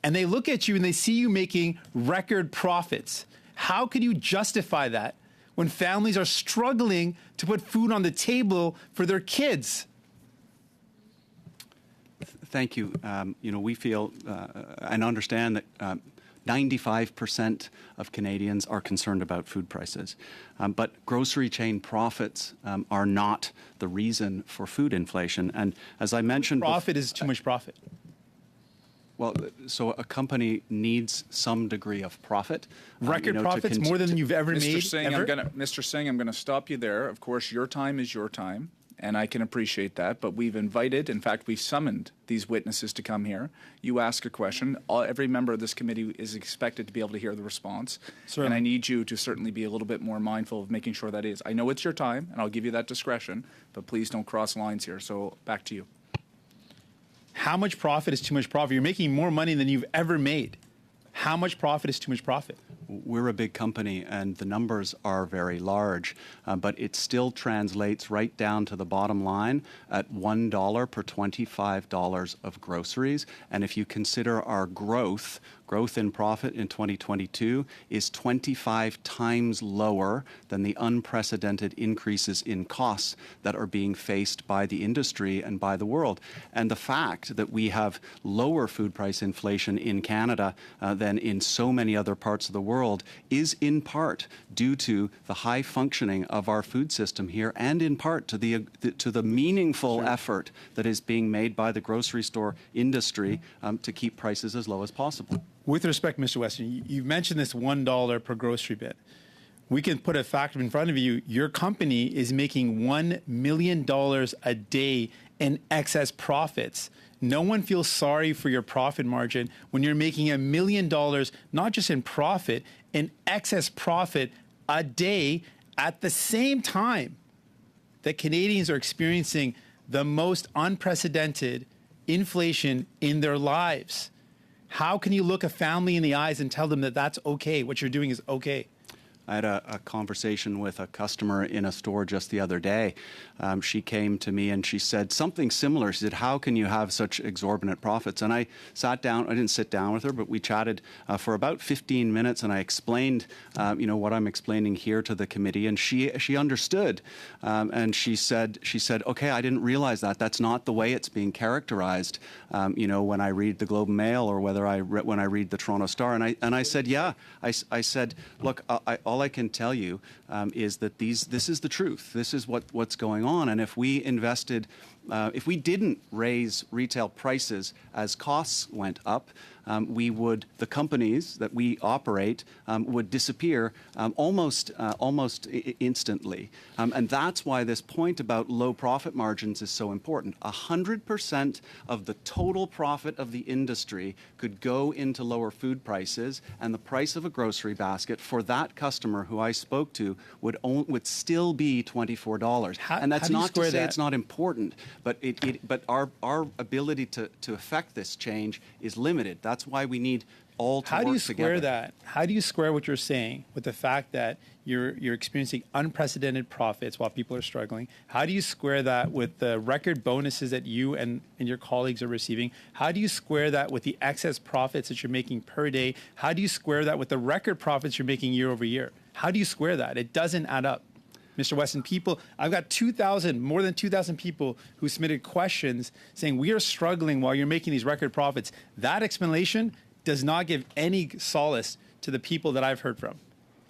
And they look at you and they see you making record profits. How can you justify that when families are struggling to put food on the table for their kids? Thank you. We feel and understand that 95% of Canadians are concerned about food prices. But grocery chain profits are not the reason for food inflation. And as I mentioned... Profit is too much profit. Well, so a company needs some degree of profit. Record profits, more than you've ever made, Mr. Singh, I'm going to stop you there. Of course, your time is your time, and I can appreciate that. But we've invited, in fact, we've summoned these witnesses to come here. You ask a question. Every member of this committee is expected to be able to hear the response. Certainly. And I need you to certainly be a little bit more mindful of making sure that is. I know it's your time, and I'll give you that discretion, but please don't cross lines here. So back to you. How much profit is too much profit? You're making more money than you've ever made. How much profit is too much profit? We're a big company and the numbers are very large, but it still translates right down to the bottom line at $1 per $25 of groceries. And if you consider our growth in profit in 2022 is 25 times lower than the unprecedented increases in costs that are being faced by the industry and by the world. And the fact that we have lower food price inflation in Canada than in so many other parts of the world is in part due to the high functioning of our food system here and in part to the meaningful effort that is being made by the grocery store industry to keep prices as low as possible. With respect, Mr. Weston, you mentioned this $1 per grocery bit. We can put a fact in front of you. Your company is making $1 million a day in excess profits. No one feels sorry for your profit margin when you're making $1 million, not just in profit, in excess profit a day at the same time that Canadians are experiencing the most unprecedented inflation in their lives. How can you look a family in the eyes and tell them that that's okay, what you're doing is okay? I had a conversation with a customer in a store just the other day. She came to me and she said something similar. She said, how can you have such exorbitant profits? And I sat down. I didn't sit down with her, but we chatted for about 15 minutes and I explained, what I'm explaining here to the committee. And she understood. And she said, okay, I didn't realize that. That's not the way it's being characterized, when I read the Globe and Mail or when I read the Toronto Star. And I said, yeah. I said, look, all I can tell you is that this is the truth. This is what's going on. And if we invested, if we didn't raise retail prices as costs went up, the companies that we operate would disappear almost instantly. And that's why this point about low profit margins is so important. 100% of the total profit of the industry could go into lower food prices, and the price of a grocery basket for that customer who I spoke to would still be $24. And that's not to say it's not important, But but our ability to affect this change is limited. That's why we need all to How work do you together. square that? How do you square what you're saying with the fact that you're experiencing unprecedented profits while people are struggling? How do you square that with the record bonuses that you and your colleagues are receiving? How do you square that with the excess profits that you're making per day? How do you square that with the record profits you're making year over year? How do you square that? It doesn't add up. Mr. Weston, I've got more than 2,000 people who submitted questions saying we are struggling while you're making these record profits. That explanation does not give any solace to the people that I've heard from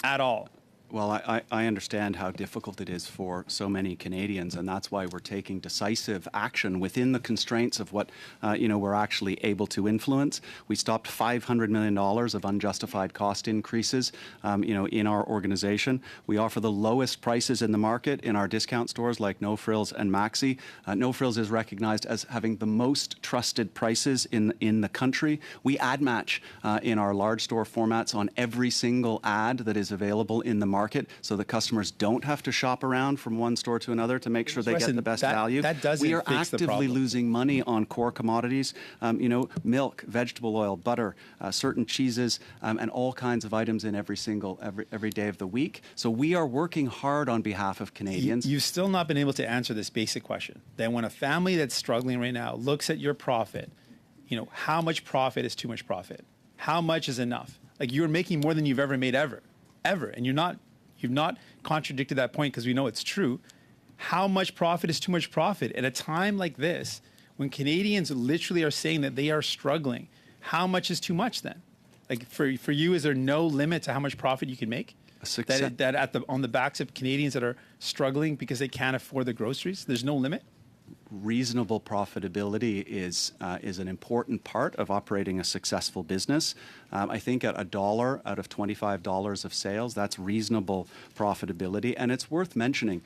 at all. Well, I understand how difficult it is for so many Canadians, and that's why we're taking decisive action within the constraints of what we're actually able to influence. We stopped $500 million of unjustified cost increases, in our organization. We offer the lowest prices in the market in our discount stores like No Frills and Maxi. No Frills is recognized as having the most trusted prices in the country. We ad match in our large store formats on every single ad that is available in the market, so that customers don't have to shop around from one store to another to make sure they get the best value. That doesn't we are fix the actively problem. losing money on core commodities, milk, vegetable oil, butter, certain cheeses, and all kinds of items in every day of the week. So we are working hard on behalf of Canadians. You've still not been able to answer this basic question. Then when a family that's struggling right now looks at your profit, how much profit is too much profit? How much is enough? Like, you're making more than you've ever made ever. And you've not contradicted that point because we know it's true. How much profit is too much profit? At a time like this, when Canadians literally are saying that they are struggling, how much is too much then? Like, for you, is there no limit to how much profit you can make? On the backs of Canadians that are struggling because they can't afford the groceries, there's no limit? Reasonable profitability is an important part of operating a successful business. I think at $1 out of $25 of sales, that's reasonable profitability, and it's worth mentioning.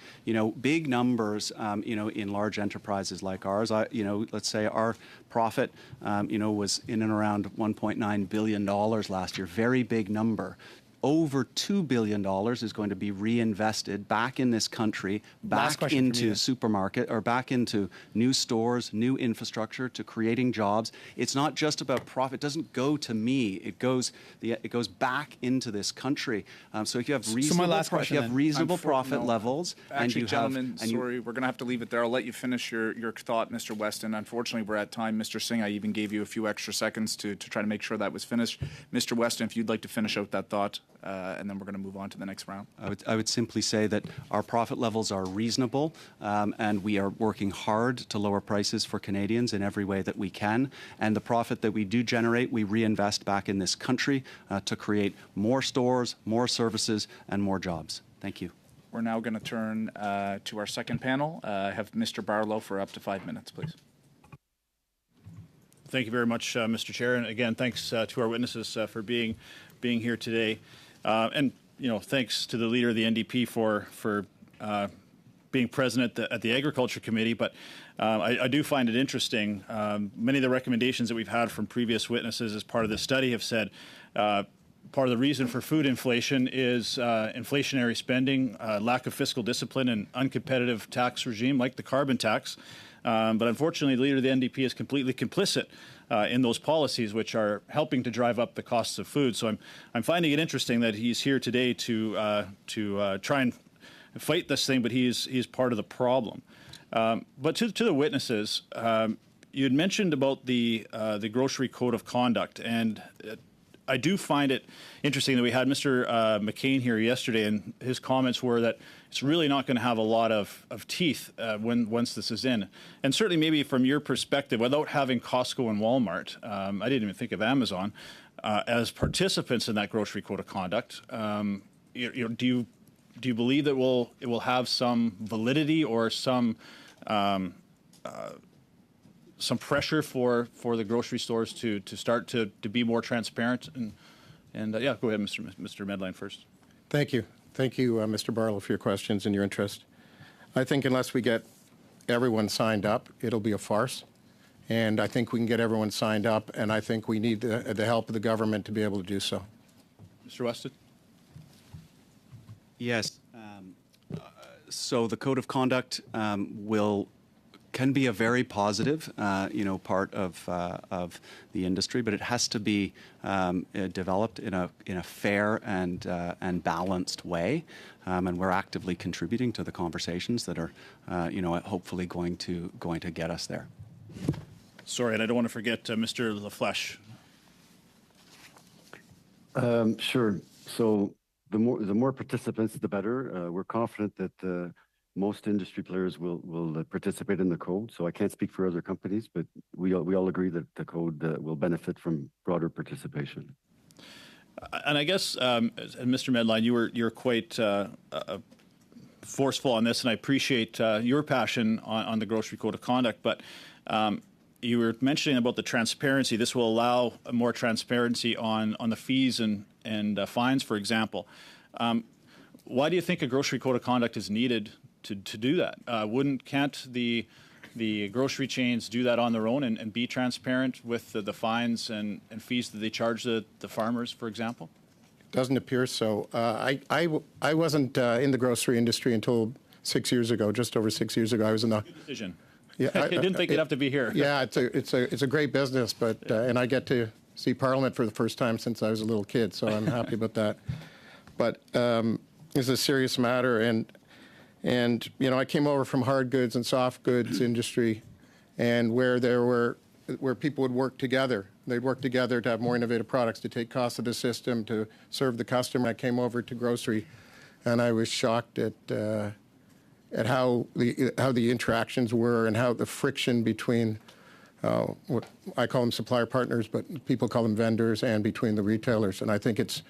Big numbers. In large enterprises like ours. Let's say our profit, was in and around $1.9 billion last year. Very big number. Over $2 billion is going to be reinvested back in this country, back into supermarket, or back into new stores, new infrastructure, to creating jobs. It's not just about profit. It doesn't go to me. It goes back into this country. So if you have reasonable profit levels, actually, gentlemen, sorry, we're going to have to leave it there. I'll let you finish your thought, Mr. Weston. Unfortunately, we're at time. Mr. Singh, I even gave you a few extra seconds to try to make sure that was finished. Mr. Weston, if you'd like to finish out that thought. And then we're going to move on to the next round. I would simply say that our profit levels are reasonable, and we are working hard to lower prices for Canadians in every way that we can. And the profit that we do generate, we reinvest back in this country to create more stores, more services, and more jobs. Thank you. We're now going to turn to our second panel. I have Mr. Barlow for up to 5 minutes, please. Thank you very much, Mr. Chair. And again, thanks to our witnesses for being here today. And thanks to the leader of the NDP for being present at the Agriculture Committee. But I do find it interesting. Many of the recommendations that we've had from previous witnesses as part of this study have said part of the reason for food inflation is inflationary spending, lack of fiscal discipline, and uncompetitive tax regime like the carbon tax. But unfortunately, the leader of the NDP is completely complicit in those policies, which are helping to drive up the costs of food. So I'm finding it interesting that he's here today to try and fight this thing, but he's part of the problem. But to the witnesses, you had mentioned about the grocery code of conduct, and I do find it interesting that we had Mr. McCain here yesterday, and his comments were that it's really not going to have a lot of teeth once this is in. And certainly maybe from your perspective, without having Costco and Walmart, I didn't even think of Amazon, as participants in that grocery code of conduct, do you believe that it will have some validity or some pressure for the grocery stores to start to be more transparent? And go ahead, Mr. Medline first. Thank you. Thank you, Mr. Barlow, for your questions and your interest. I think unless we get everyone signed up, it'll be a farce. And I think we can get everyone signed up, and I think we need the help of the government to be able to do so. Mr. Weston? Yes. So the code of conduct will can be a very positive, part of the industry, but it has to be developed in a fair and balanced way. And we're actively contributing to the conversations that are, hopefully going to get us there. Sorry, and I don't want to forget Mr. LaFlèche. Sure. So the more participants, the better. We're confident that most industry players will participate in the code. So I can't speak for other companies, but we all agree that the code will benefit from broader participation. And I guess, Mr. Medline, you're quite forceful on this, and I appreciate your passion on the Grocery Code of Conduct. But you were mentioning about the transparency. This will allow more transparency on the fees and fines, for example. Why do you think a Grocery Code of Conduct is needed to do that? Can't the grocery chains do that on their own and be transparent with the fines and fees that they charge the farmers, for example? Doesn't appear so. I wasn't in the grocery industry until 6 years ago, just over 6 years ago. I was in the Good decision. Yeah, I didn't think you'd have to be here. Yeah, it's a great business, but and I get to see Parliament for the first time since I was a little kid, so I'm happy about that. But it's a serious matter, and I came over from hard goods and soft goods industry, and where people would work together. They'd work together to have more innovative products, to take costs of the system, to serve the customer. I came over to grocery, and I was shocked at how the interactions were and how the friction between what I call them supplier partners, but people call them vendors, and between the retailers. And I think it's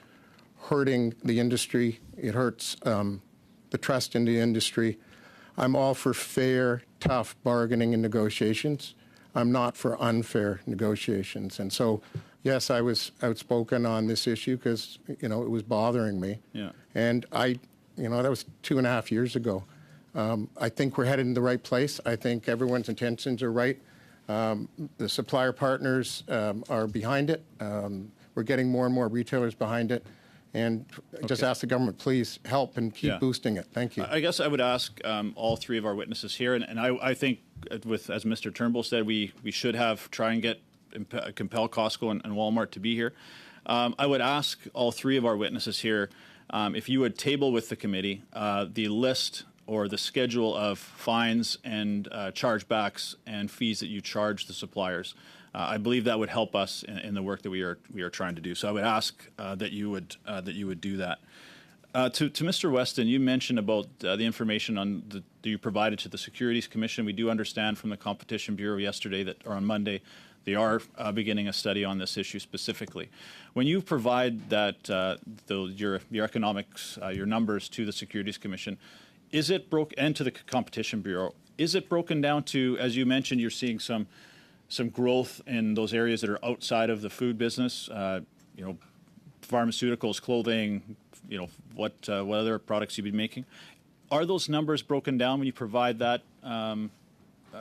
hurting the industry. It hurts the trust in the industry. I'm all for fair, tough bargaining and negotiations. I'm not for unfair negotiations. And so, yes, I was outspoken on this issue because, it was bothering me. Yeah. And that was 2.5 years ago. I think we're headed in the right place. I think everyone's intentions are right. The supplier partners are behind it. We're getting more and more retailers behind it. And just ask the government, please help and keep boosting it. Thank you. I guess I would ask all three of our witnesses here, and I think, as Mr. Turnbull said, we should try and compel Costco and Walmart to be here. I would ask all three of our witnesses here if you would table with the committee the list or the schedule of fines and chargebacks and fees that you charge the suppliers. I believe that would help us in the work that we are trying to do. So I would ask that you would do that. To Mr. Weston, you mentioned about the information that you provided to the Securities Commission. We do understand from the Competition Bureau yesterday or on Monday, they are beginning a study on this issue specifically. When you provide your economics, your numbers to the Securities Commission, is it and to the Competition Bureau, is it broken down to, as you mentioned, you're seeing some growth in those areas that are outside of the food business, pharmaceuticals, clothing, what other products you'd be making? Are those numbers broken down when you provide that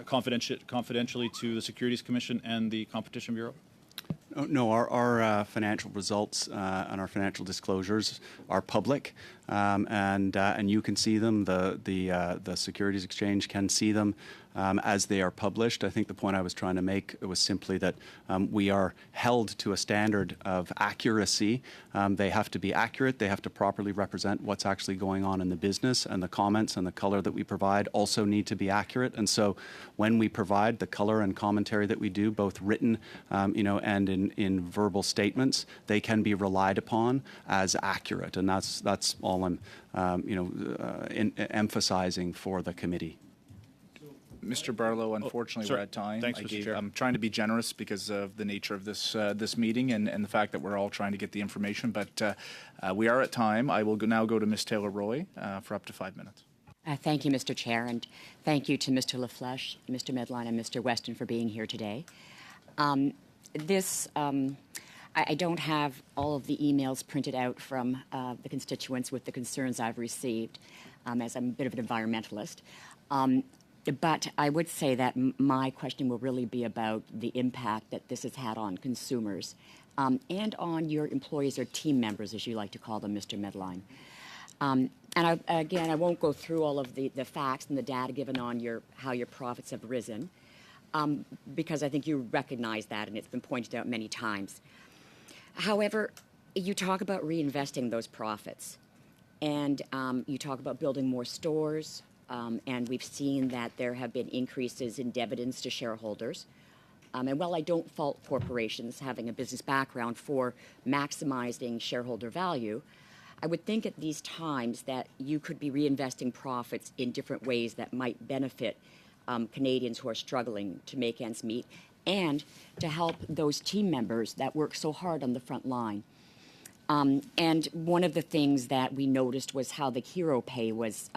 confidentially to the Securities Commission and the Competition Bureau? No, our financial results and our financial disclosures are public, and you can see them. The Securities Exchange can see them as they are published. I think the point I was trying to make was simply that we are held to a standard of accuracy. They have to be accurate. They have to properly represent what's actually going on in the business, and the comments and the color that we provide also need to be accurate. And so when we provide the color and commentary that we do, both written, and in verbal statements, they can be relied upon as accurate. And that's all I'm, emphasizing for the committee. Mr. Barlow, unfortunately, we're at time. Thanks, Mr. Chair. I'm trying to be generous because of the nature of this meeting and the fact that we're all trying to get the information. But we are at time. I will now go to Ms. Taylor-Roy for up to 5 minutes. Thank you, Mr. Chair, and thank you to Mr. LaFlèche, Mr. Medline, and Mr. Weston for being here today. I don't have all of the emails printed out from the constituents with the concerns I've received, as I'm a bit of an environmentalist. But I would say that my question will really be about the impact that this has had on consumers and on your employees or team members, as you like to call them, Mr. Medline. Again, I won't go through all of the facts and the data given on how your profits have risen, because I think you recognize that, and it's been pointed out many times. However, you talk about reinvesting those profits, and you talk about building more stores, and we've seen that there have been increases in dividends to shareholders. And while I don't fault corporations having a business background for maximizing shareholder value, I would think at these times that you could be reinvesting profits in different ways that might benefit Canadians who are struggling to make ends meet, and to help those team members that work so hard on the front line. And one of the things that we noticed was how the hero pay was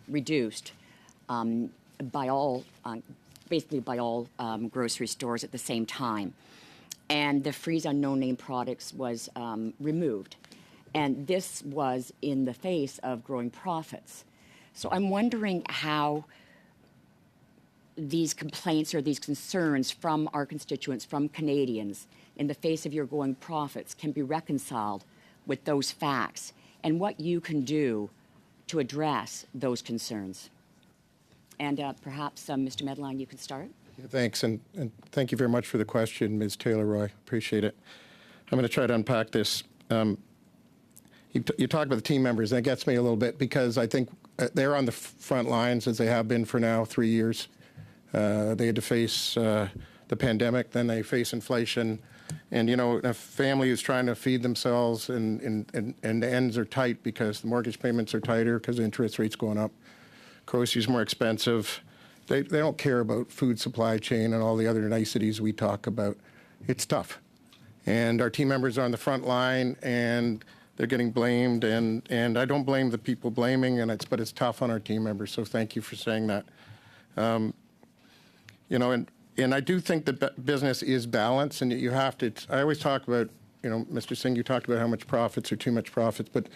reduced by all, basically by all grocery stores at the same time. And the freeze on no-name products was removed. And this was in the face of growing profits. So I'm wondering how these complaints or these concerns from our constituents, from Canadians, in the face of your growing profits, can be reconciled with those facts, and what you can do to address those concerns. And perhaps, Mr. Medline, you can start. Yeah, thanks, and thank you very much for the question, Ms. Taylor-Roy. Appreciate it. I'm going to try to unpack this. You talk about the team members, and it gets me a little bit because I think they're on the front lines, as they have been for now 3 years. They had to face the pandemic, then they face inflation. And, you know, a family is trying to feed themselves and the ends are tight because the mortgage payments are tighter because interest rates going up. Groceries more expensive. They don't care about food supply chain and all the other niceties we talk about. It's tough. And our team members are on the front line, and they're getting blamed, and I don't blame the people blaming, but it's tough on our team members, so thank you for saying that. You know, and I do think that business is balanced, and you have to, I always talk about, you know, Mr. Singh, you talked about how much profits or too much profits, but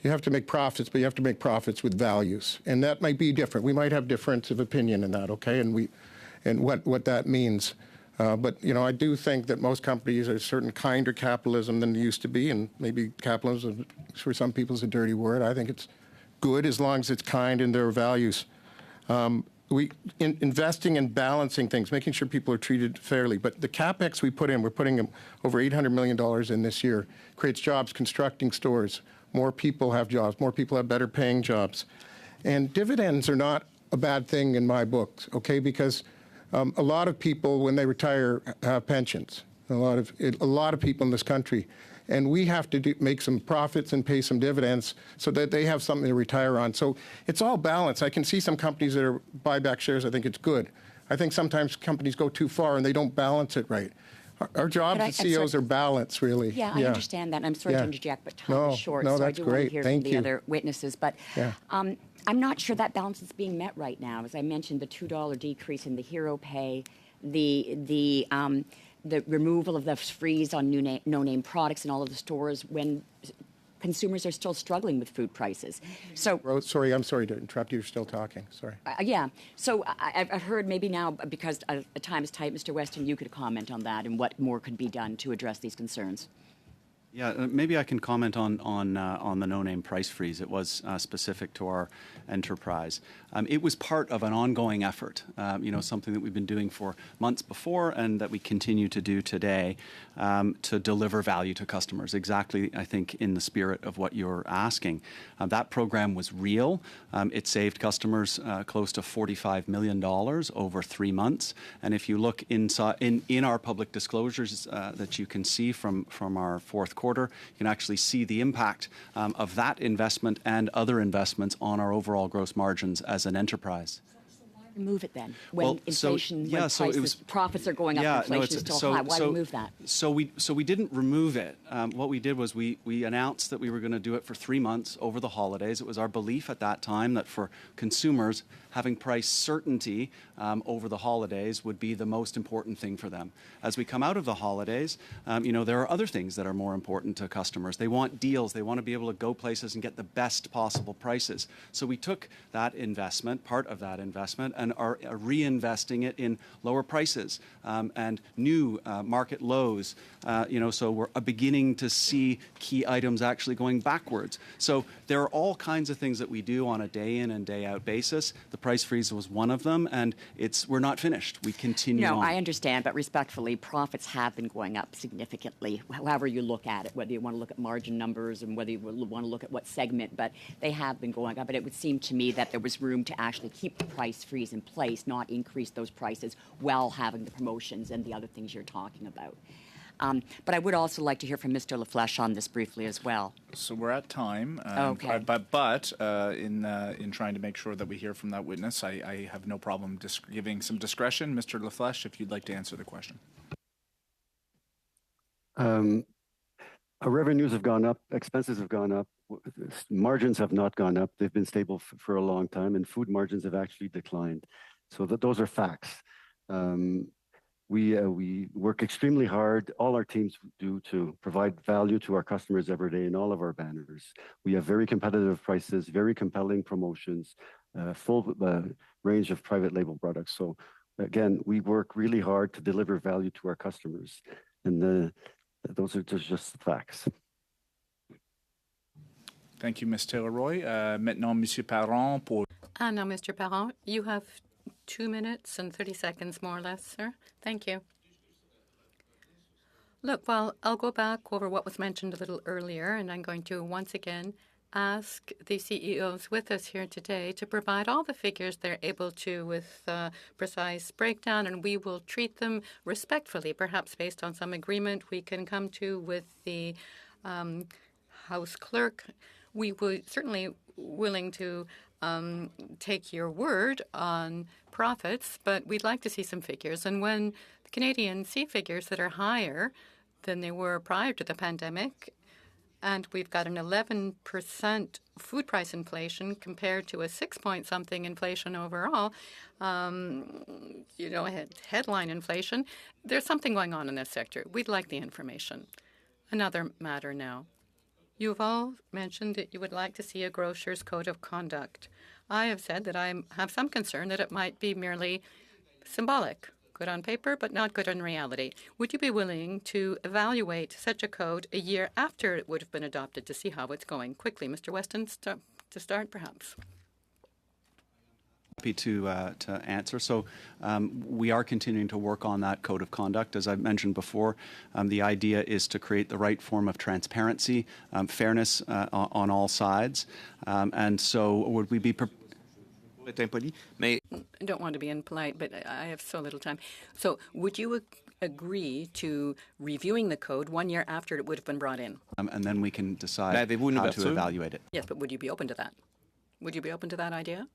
you have to make profits, but you have to make profits with values, and that might be different. We might have difference of opinion in that, okay, and what that means. But, you know, I do think that most companies are a certain kinder capitalism than they used to be, and maybe capitalism for some people is a dirty word. I think it's good as long as it's kind in their values. Investing and balancing things, making sure people are treated fairly. But the CapEx we put in, we're putting over $800 million in this year, creates jobs, constructing stores. More people have jobs. More people have better paying jobs. And dividends are not a bad thing in my books, okay, because a lot of people, when they retire, have pensions. A lot of people in this country, and we have to make some profits and pay some dividends so that they have something to retire on. So it's all balanced. I can see some companies that buy back shares. I think it's good. I think sometimes companies go too far and they don't balance it right. Our jobs as CEOs are balanced, really. Yeah, I understand that. And I'm sorry to interject, but time is short, so I do want to hear from the other witnesses. But I'm not sure that balance is being met right now. As I mentioned, the $2 decrease in the hero pay, the removal of the freeze on no-name products in all of the stores when consumers are still struggling with food prices. So, sorry, I'm sorry to interrupt you. You're still talking. Sorry. Yeah. So I've heard maybe now, because the time is tight, Mr. Weston, you could comment on that and what more could be done to address these concerns. Yeah, maybe I can comment on the no-name price freeze. It was specific to our enterprise. It was part of an ongoing effort, something that we've been doing for months before and that we continue to do today to deliver value to customers, exactly, I think, in the spirit of what you're asking. That program was real. It saved customers close to $45 million over 3 months. And if you look in our public disclosures that you can see from our fourth quarter, you can actually see the impact of that investment and other investments on our overall gross margins as an enterprise. So why remove it then? When profits are going up, inflation is still high. Why remove that? So we didn't remove it. What we did was we announced that we were going to do it for 3 months over the holidays. It was our belief at that time that for consumers, having price certainty over the holidays would be the most important thing for them. As we come out of the holidays, there are other things that are more important to customers. They want deals. They want to be able to go places and get the best possible prices. So we took that investment, part of that investment, and are reinvesting it in lower prices and new market lows. So we're beginning to see key items actually going backwards. So there are all kinds of things that we do on a day in and day out basis. The price freeze was one of them, and we're not finished. We continue on. I understand, but respectfully, profits have been going up significantly, however you look at it, whether you want to look at margin numbers and whether you want to look at what segment, but they have been going up. But it would seem to me that there was room to actually keep the price freeze in place, not increase those prices while having the promotions and the other things you're talking about. But I would also like to hear from Mr. LaFlèche on this briefly as well. So we're at time. Okay. But in trying to make sure that we hear from that witness, I have no problem giving some discretion. Mr. LaFlèche, if you'd like to answer the question. Our revenues have gone up, expenses have gone up, margins have not gone up. They've been stable for a long time, and food margins have actually declined. So those are facts. We work extremely hard, all our teams do, to provide value to our customers every day in all of our banners. We have very competitive prices, very compelling promotions, full range of private label products. So again, we work really hard to deliver value to our customers. And those are just the facts. Thank you, Ms. Taylor-Roy. Maintenant, Monsieur Parent pour... And now, Mr. Parent, you have 2 minutes and 30 seconds, more or less, sir. Thank you. Look, well, I'll go back over what was mentioned a little earlier, and I'm going to once again ask the CEOs with us here today to provide all the figures they're able to with precise breakdown, and we will treat them respectfully, perhaps based on some agreement we can come to with the House Clerk. We would certainly willing to take your word on profits, but we'd like to see some figures. And when the Canadians see figures that are higher than they were prior to the pandemic, and we've got an 11% food price inflation compared to a 6-point-something inflation overall, headline inflation, there's something going on in this sector. We'd like the information. Another matter now. You've all mentioned that you would like to see a grocer's code of conduct. I have said that I have some concern that it might be merely symbolic, good on paper, but not good in reality. Would you be willing to evaluate such a code a year after it would have been adopted to see how it's going? Quickly, Mr. Weston, to start, perhaps. Happy to answer. So we are continuing to work on that code of conduct. As I mentioned before, the idea is to create the right form of transparency, fairness on all sides. And so would we be I don't want to be impolite, but I have so little time. So would you agree to reviewing the code 1 year after it would have been brought in? And then we can decide how to evaluate it. Yes, but would you be open to that? Would you be open to that idea?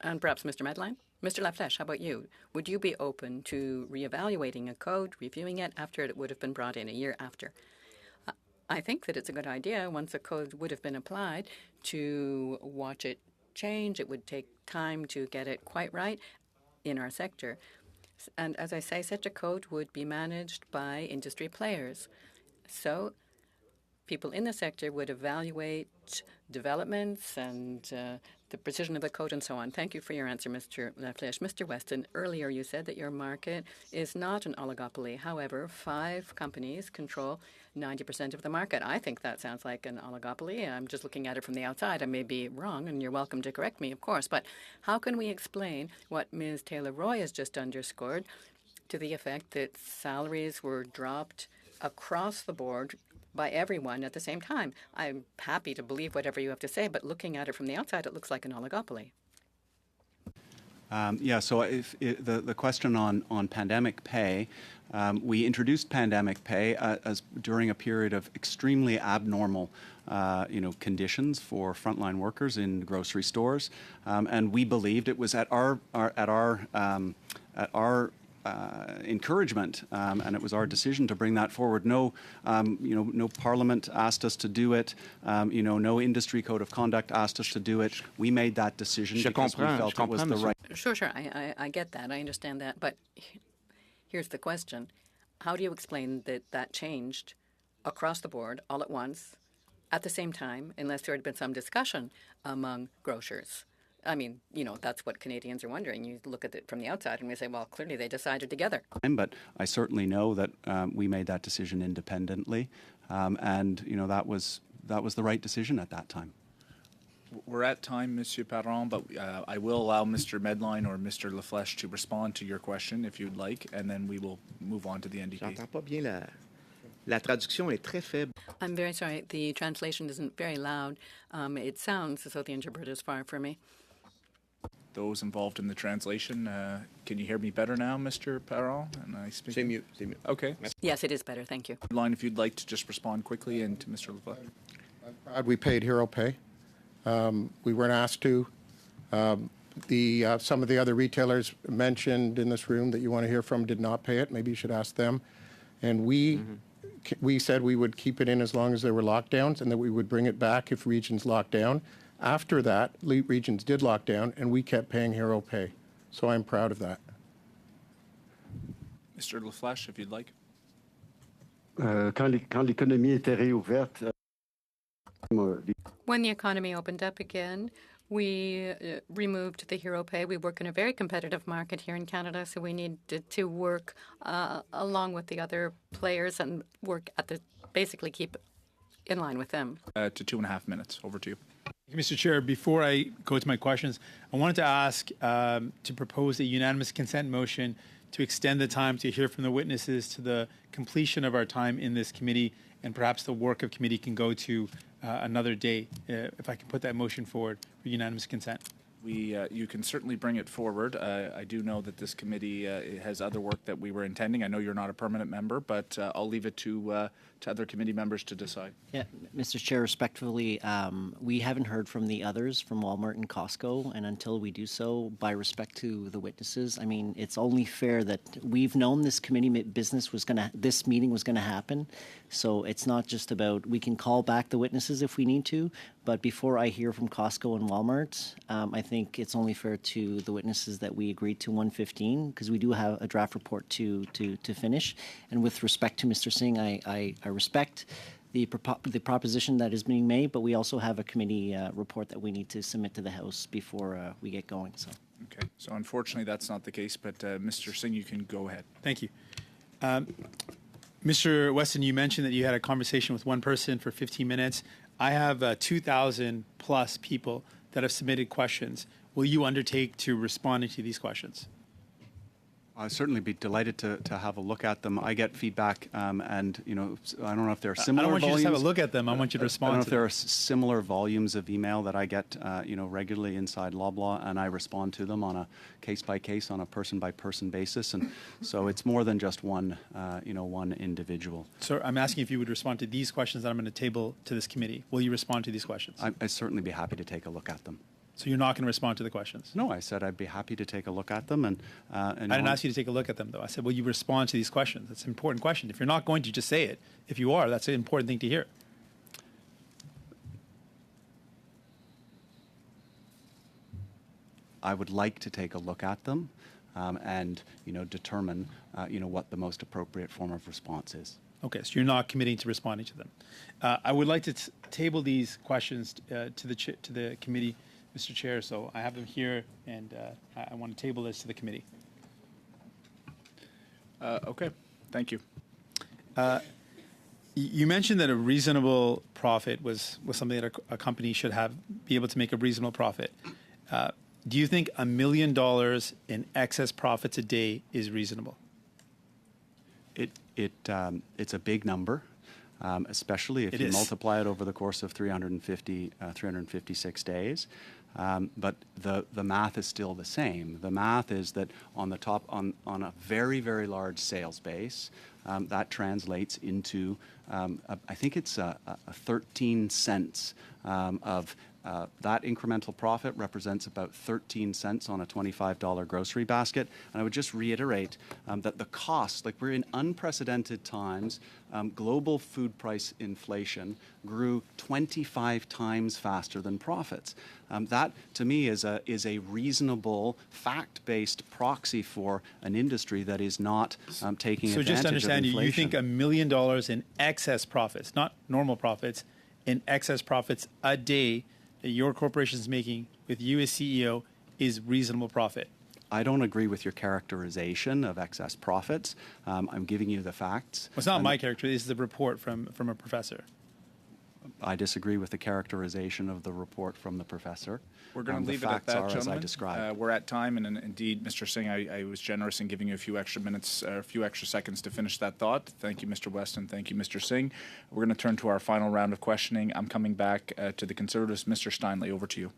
And perhaps Mr. Medline? Mr. LaFlèche, how about you? Would you be open to reevaluating a code, reviewing it after it would have been brought in a year after? I think that it's a good idea, once a code would have been applied, to watch it change. It would take time to get it quite right in our sector. And as I say, such a code would be managed by industry players. So people in the sector would evaluate developments and the precision of the code and so on. Thank you for your answer, Mr. LaFlèche. Mr. Weston, earlier you said that your market is not an oligopoly. However, 5 companies control 90% of the market. I think that sounds like an oligopoly. I'm just looking at it from the outside. I may be wrong, and you're welcome to correct me, of course. But how can we explain what Ms. Taylor-Roy has just underscored to the effect that salaries were dropped across the board by everyone at the same time? I'm happy to believe whatever you have to say, but looking at it from the outside, it looks like an oligopoly. So if the question on pandemic pay, we introduced pandemic pay as during a period of extremely abnormal conditions for frontline workers in grocery stores, and we believed it was at our encouragement, and it was our decision to bring that forward. No Parliament asked us to do it. No industry code of conduct asked us to do it. We made that decision because we felt it was the right. Sure. I get that. I understand that. But here's the question: how do you explain that changed across the board all at once, at the same time, unless there had been some discussion among grocers? I mean, that's what Canadians are wondering. You look at it from the outside and we say, well, clearly they decided together. But I certainly know that we made that decision independently, and that was the right decision at that time. We're at time, Monsieur Parent, but I will allow Mr. Medline or Mr. Laflèche to respond to your question if you'd like, and then we will move on to the NDP. J'entends pas bien la traduction est très faible. I'm very sorry. The translation isn't very loud. It sounds as though the interpreter is far from me. Those involved in the translation, can you hear me better now, Mr. Parent? And I speak. C'est mieux, c'est mieux. Okay. Yes, it is better. Thank you. Line, if you'd like to just respond quickly, and to Mr. Laflèche. I'm proud we paid hero pay. We weren't asked to. Some of the other retailers mentioned in this room that you want to hear from did not pay it. Maybe you should ask them. And we said we would keep it in as long as there were lockdowns, and that we would bring it back if regions locked down. After that, regions did lock down, and we kept paying hero pay. So I'm proud of that. Mr. Laflèche, if you'd like. Quand l'économie était réouverte, When the economy opened up again, we removed the hero pay. We work in a very competitive market here in Canada, so we needed to work along with the other players and work basically keep in line with them. To 2.5 minutes. Over to you. Mr. Chair, before I go to my questions, I wanted to ask to propose a unanimous consent motion to extend the time to hear from the witnesses to the completion of our time in this committee, and perhaps the work of committee can go to another day. If I can put that motion forward for unanimous consent. You can certainly bring it forward. I do know that this committee has other work that we were intending. I know you're not a permanent member, but I'll leave it to other committee members to decide. Yeah, Mr. Chair, respectfully, we haven't heard from the others, from Walmart and Costco, and until we do so, by respect to the witnesses, I mean, it's only fair that we've known this committee this meeting was going to happen. So it's not just about, we can call back the witnesses if we need to, but before I hear from Costco and Walmart, I think it's only fair to the witnesses that we agreed to 1:15, because we do have a draft report to finish. And with respect to Mr. Singh, I respect the proposition that is being made, but we also have a committee report that we need to submit to the House before we get going. So. Okay. So unfortunately, that's not the case. But Mr. Singh, you can go ahead. Thank you. Mr. Weston, you mentioned that you had a conversation with one person for 15 minutes. I have 2,000 plus people that have submitted questions. Will you undertake to respond to these questions? I'd certainly be delighted to have a look at them. I get feedback, and I don't know if there are similar. I don't want volumes. you to just have a look at them. I want you to respond. I don't know if there are similar volumes of email that I get, regularly inside Loblaw, and I respond to them on a case by case, on a person by person basis, and so it's more than just one individual. So I'm asking if you would respond to these questions that I'm going to table to this committee. Will you respond to these questions? I'd certainly be happy to take a look at them. So you're not going to respond to the questions? No, I said I'd be happy to take a look at them. And I didn't ask you to take a look at them, though. I said, will you respond to these questions? That's an important question. If you're not going to, just say it. If you are, that's an important thing to hear. I would like to take a look at them and determine what the most appropriate form of response is. Okay, so you're not committing to responding to them. I would like to table these questions to the committee, Mr. Chair. So I have them here, and I want to table this to the committee. Okay, thank you. You mentioned that a reasonable profit was something that a company should be able to make a reasonable profit. Do you think $1 million in excess profits a day is reasonable? It's a big number, especially if you multiply it over the course of 356 days. But the math is still the same. The math is that on a very, very large sales base, that translates into, I think it's 13 cents of that incremental profit represents about 13 cents on a $25 grocery basket. And I would just reiterate that the cost, like we're in unprecedented times, global food price inflation grew 25 times faster than profits. That, to me, is a reasonable, fact-based proxy for an industry that is not taking advantage of inflation. So just to understand, you think $1 million in excess profits, not normal profits, in excess profits a day that your corporation is making with you as CEO is reasonable profit? I don't agree with your characterization of excess profits. I'm giving you the facts. Well, it's not my character. This is the report from a professor. I disagree with the characterization of the report from the professor. We're going to leave it at that, gentlemen. As I described. We're at time, and indeed, Mr. Singh, I was generous in giving you a few extra minutes, a few extra seconds to finish that thought. Thank you, Mr. Weston. Thank you, Mr. Singh. We're going to turn to our final round of questioning. I'm coming back to the Conservatives. Mr. Steinley, over to you.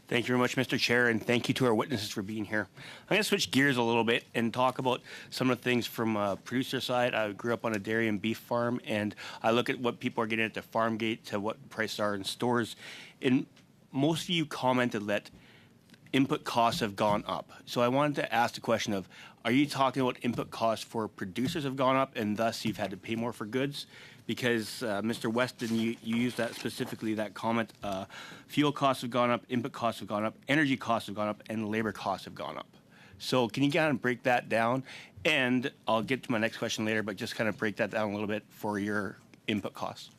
Thank you very much, Mr. Chair, and thank you to our witnesses for being here. I'm going to switch gears a little bit and talk about some of the things from a producer side. I grew up on a dairy and beef farm, and I look at what people are getting at the farm gate to what prices are in stores. And most of you commented that input costs have gone up. So I wanted to ask the question of, are you talking about input costs for producers have gone up and thus you've had to pay more for goods? Because Mr. Weston, you used that specifically, that comment, fuel costs have gone up, input costs have gone up, energy costs have gone up, and labor costs have gone up. So can you kind of break that down? And I'll get to my next question later, but just kind of break that down a little bit for your input costs.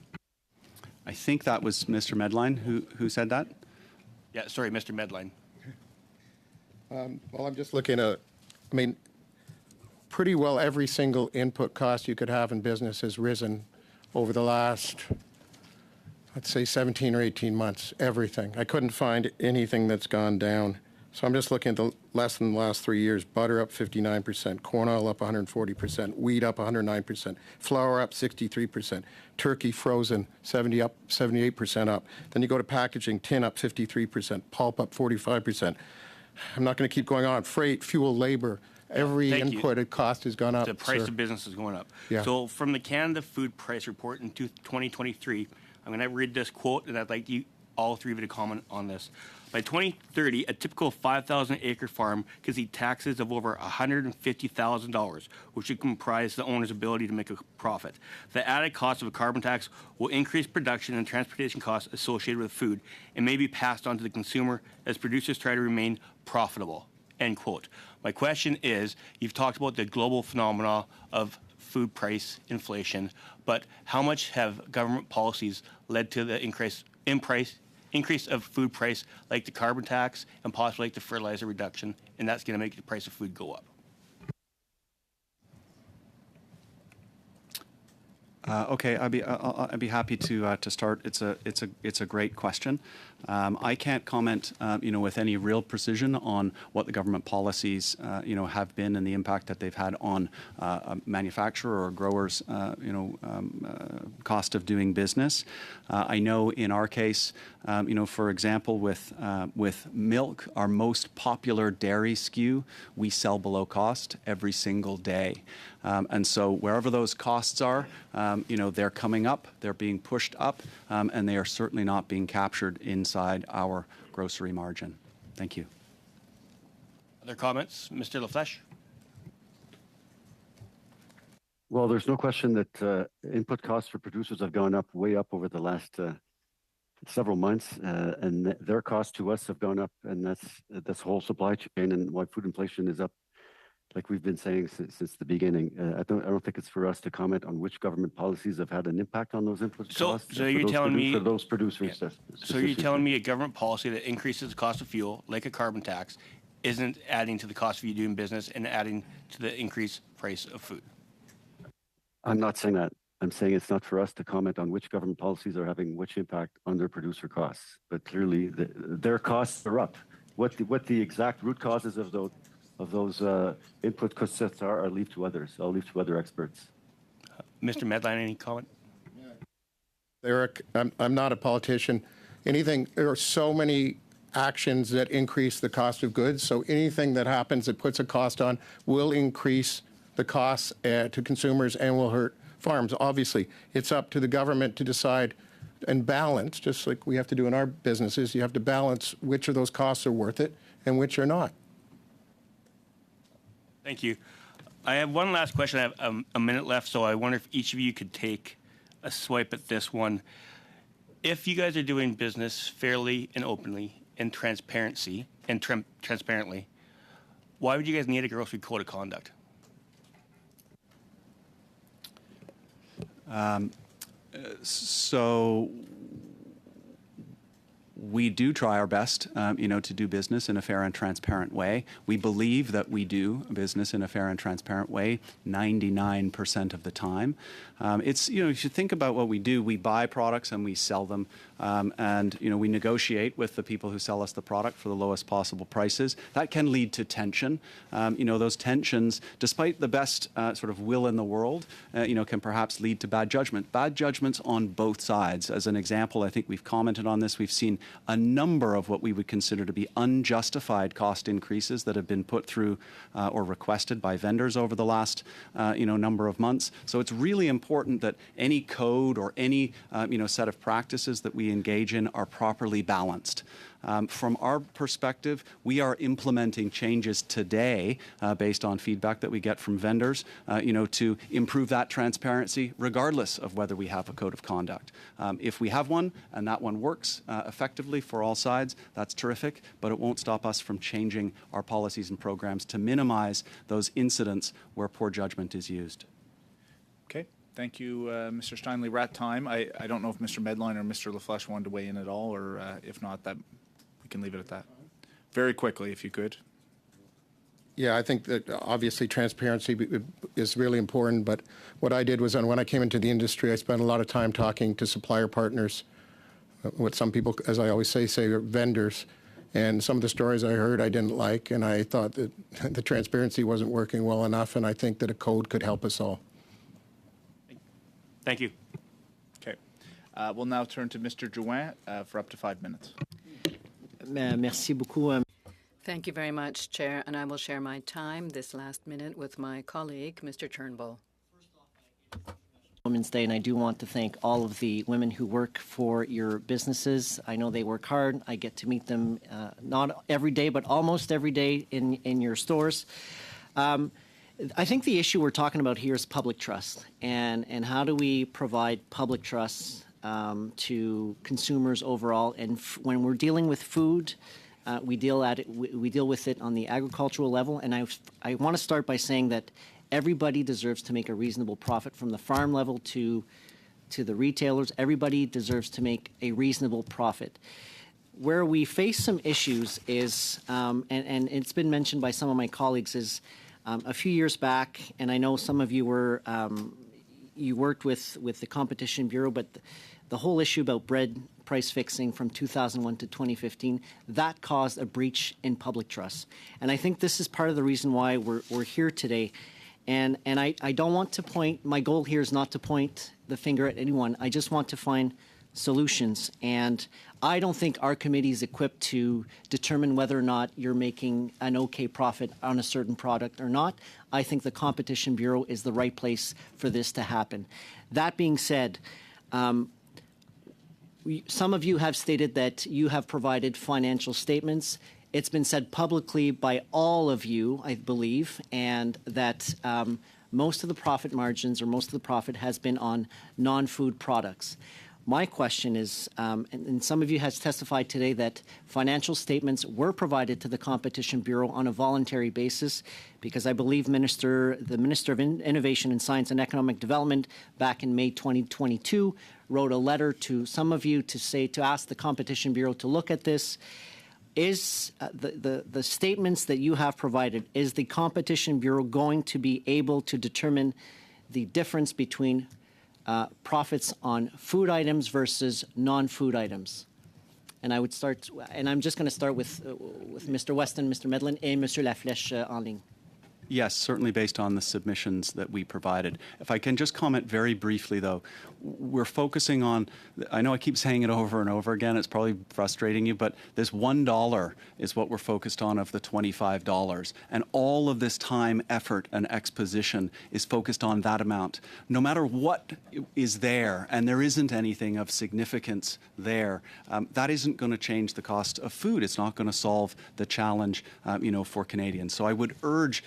I think that was Mr. Medline who said that. Yeah, sorry, Mr. Medline. Well, I'm just looking at, I mean, pretty well every single input cost you could have in business has risen over the last, let's say, 17 or 18 months, everything. I couldn't find anything that's gone down. So I'm just looking at the less than the last 3 years. Butter up 59%, corn oil up 140%, wheat up 109%, flour up 63%, turkey frozen 78% up. Then you go to packaging, tin up 53%, pulp up 45%. I'm not going to keep going on. Freight, fuel, labor. Every input cost has gone up. The price of business is going up. Yeah. So from the Canada Food Price Report in 2023, I'm going to read this quote, and I'd like you all three of you to comment on this. By 2030, a typical 5,000-acre farm could see taxes of over $150,000, which would comprise the owner's ability to make a profit. The added cost of a carbon tax will increase production and transportation costs associated with food and may be passed on to the consumer as producers try to remain profitable. End quote. My question is, you've talked about the global phenomena of food price inflation, but how much have government policies led to the increase of food price, like the carbon tax and possibly like the fertilizer reduction, and that's going to make the price of food go up? Okay, I'd be happy to start. It's a great question. I can't comment, with any real precision on what the government policies, have been and the impact that they've had on a manufacturer or growers, cost of doing business. I know in our case, for example, with milk, our most popular dairy SKU, we sell below cost every single day. And so wherever those costs are, they're coming up, they're being pushed up, and they are certainly not being captured inside our grocery margin. Thank you. Other comments? Mr. LaFlèche? Well, there's no question that input costs for producers have gone up, way up over the last several months, and their costs to us have gone up, and that's this whole supply chain and why food inflation is up, like we've been saying since the beginning. I don't think it's for us to comment on which government policies have had an impact on those input costs. So you're telling me for those producers. Yeah. So you're telling me a government policy that increases the cost of fuel, like a carbon tax, isn't adding to the cost of you doing business and adding to the increased price of food? I'm not saying that. I'm saying it's not for us to comment on which government policies are having which impact on their producer costs. But clearly, their costs are up. What the exact root causes of those input costs are, I'll leave to others. I'll leave to other experts. Mr. Medline, any comment? Eric, I'm not a politician. There are so many actions that increase the cost of goods. So anything that happens that puts a cost on will increase the costs to consumers and will hurt farms. Obviously, it's up to the government to decide and balance, just like we have to do in our businesses. You have to balance which of those costs are worth it and which are not. Thank you. I have one last question. I have a minute left, so I wonder if each of you could take a swipe at this one. If you guys are doing business fairly and openly and transparently, why would you guys need a grocery code of conduct? So we do try our best, to do business in a fair and transparent way. We believe that we do business in a fair and transparent way 99% of the time. You should think about what we do. We buy products and we sell them, and we negotiate with the people who sell us the product for the lowest possible prices. That can lead to tension. Those tensions, despite the best sort of will in the world, can perhaps lead to bad judgment. Bad judgments on both sides. As an example, I think we've commented on this. We've seen a number of what we would consider to be unjustified cost increases that have been put through or requested by vendors over the last number of months. So it's really important that any code or any set of practices that we engage in are properly balanced. From our perspective, we are implementing changes today based on feedback that we get from vendors, to improve that transparency regardless of whether we have a code of conduct. If we have one and that one works effectively for all sides, that's terrific, but it won't stop us from changing our policies and programs to minimize those incidents where poor judgment is used. Okay. Thank you, Mr. Steinley. We're at time. I don't know if Mr. Medline or Mr. LaFlèche wanted to weigh in at all, or if not, that we can leave it at that. Very quickly, if you could. Yeah, I think that obviously transparency is really important, but what I did was when I came into the industry, I spent a lot of time talking to supplier partners, what some people, as I always say are vendors, and some of the stories I heard I didn't like, and I thought that the transparency wasn't working well enough, and I think that a code could help us all. Thank you. Okay. We'll now turn to Mr. Drouin for up to 5 minutes. Merci beaucoup. Thank you very much, Chair, and I will share my time this last minute with my colleague, Mr. Turnbull. Women's Day, and I do want to thank all of the women who work for your businesses. I know they work hard. I get to meet them not every day, but almost every day in your stores. I think the issue we're talking about here is public trust, and how do we provide public trust to consumers overall. And when we're dealing with food, we deal with it on the agricultural level. And I want to start by saying that everybody deserves to make a reasonable profit, from the farm level to the retailers. Everybody deserves to make a reasonable profit. Where we face some issues is, and it's been mentioned by some of my colleagues, is a few years back, and I know some of you were you worked with the Competition Bureau, but the whole issue about bread price fixing from 2001 to 2015, that caused a breach in public trust. And I think this is part of the reason why we're here today. And I don't want to point, my goal here is not to point the finger at anyone. I just want to find solutions. And I don't think our committee is equipped to determine whether or not you're making an okay profit on a certain product or not. I think the Competition Bureau is the right place for this to happen. That being said, some of you have stated that you have provided financial statements. It's been said publicly by all of you, I believe, and that most of the profit margins or most of the profit has been on non-food products. My question is, and some of you has testified today that financial statements were provided to the Competition Bureau on a voluntary basis, because I believe the Minister of Innovation and Science and Economic Development back in May 2022 wrote a letter to some of you to ask the Competition Bureau to look at this. Is the statements that you have provided, is the Competition Bureau going to be able to determine the difference between profits on food items versus non-food items? And I would start, and I'm just going to start with Mr. Weston, Mr. Medlin, and Mr. Laflèche en ligne. Yes, certainly based on the submissions that we provided. If I can just comment very briefly, though, we're focusing on, I know I keep saying it over and over again, it's probably frustrating you, but this $1 is what we're focused on of the $25. And all of this time, effort, and exposition is focused on that amount. No matter what is there, and there isn't anything of significance there, that isn't going to change the cost of food. It's not going to solve the challenge, for Canadians. So I would urge,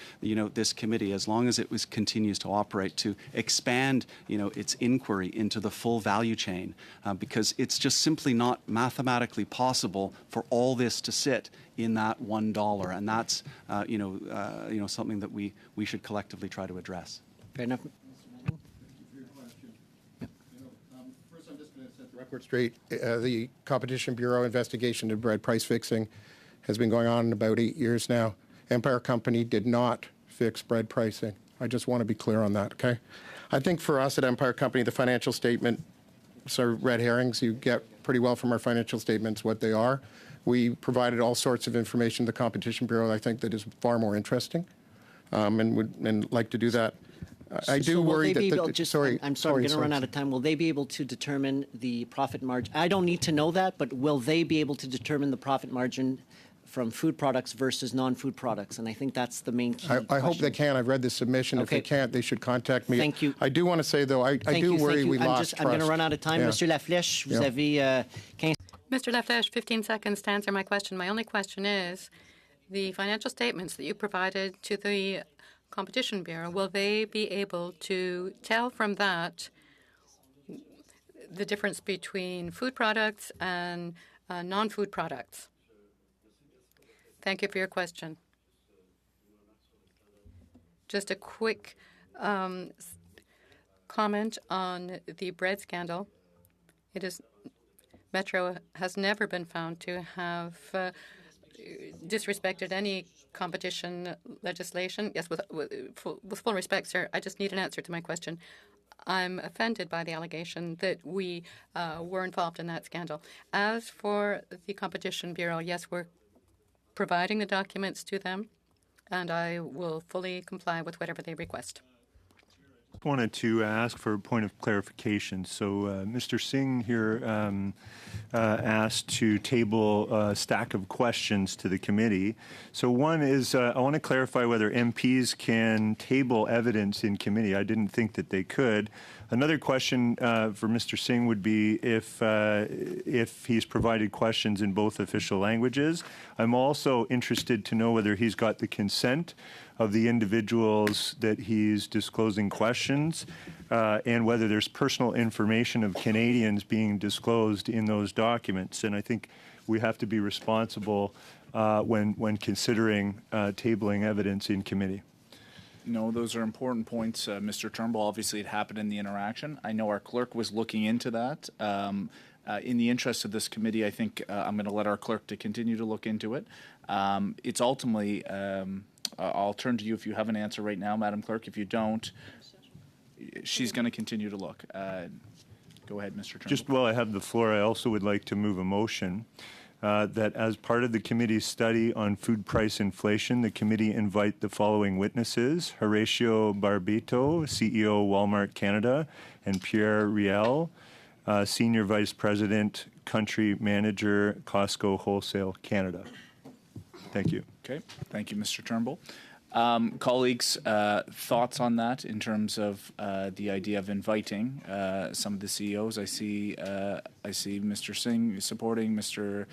this committee, as long as it continues to operate, to expand, its inquiry into the full value chain, because it's just simply not mathematically possible for all this to sit in that $1, and that's, something that we should collectively try to address. Fair enough. First, I'm just going to set the record straight, the Competition Bureau investigation into bread price fixing has been going on about 8 years now. Empire Company did not fix bread pricing. I just want to be clear on that, okay? I think for us at Empire Company, the financial statement, red herrings, you get pretty well from our financial statements what they are. We provided all sorts of information to the Competition Bureau, I think, that is far more interesting, and like to do that. I do worry that I'm sorry, I'm going to run out of time. Will they be able to determine the profit margin? I don't need to know that, but will they be able to determine the profit margin from food products versus non-food products? And I think that's the main key. I hope they can. I've read the submission. Okay. If they can't, they should contact me. Thank you. I do want to say, though, I do worry we lost trust. I'm going to run out of time. Yeah. Monsieur Laflèche, vous avez 15. Mr. Laflèche, 15 seconds to answer my question. My only question is, the financial statements that you provided to the Competition Bureau, will they be able to tell from that the difference between food products and non-food products? Thank you for your question. Just a quick comment on the bread scandal. Metro has never been found to have disrespected any competition legislation. Yes, with full respect, sir, I just need an answer to my question. I'm offended by the allegation that we were involved in that scandal. As for the Competition Bureau, yes, we're providing the documents to them, and I will fully comply with whatever they request. I wanted to ask for a point of clarification. So Mr. Singh here asked to table a stack of questions to the committee. So one is I want to clarify whether MPs can table evidence in committee. I didn't think that they could. Another question for Mr. Singh would be if he's provided questions in both official languages. I'm also interested to know whether he's got the consent of the individuals that he's disclosing questions, and whether there's personal information of Canadians being disclosed in those documents. And I think we have to be responsible when considering tabling evidence in committee. No, those are important points, Mr. Turnbull. Obviously, it happened in the interaction. I know our clerk was looking into that. In the interest of this committee, I think I'm going to let our clerk to continue to look into it. It's ultimately, I'll turn to you if you have an answer right now, Madam Clerk. If you don't, she's going to continue to look. Go ahead, Mr. Turnbull. Just while I have the floor, I also would like to move a motion that as part of the committee's study on food price inflation, the committee invite the following witnesses: Horatio Barbito, CEO, Walmart Canada, and Pierre Riel, Senior Vice President, Country Manager, Costco Wholesale Canada. Thank you. Okay. Thank you, Mr. Turnbull. Colleagues, thoughts on that in terms of the idea of inviting some of the CEOs? I see Mr. Singh supporting Mr.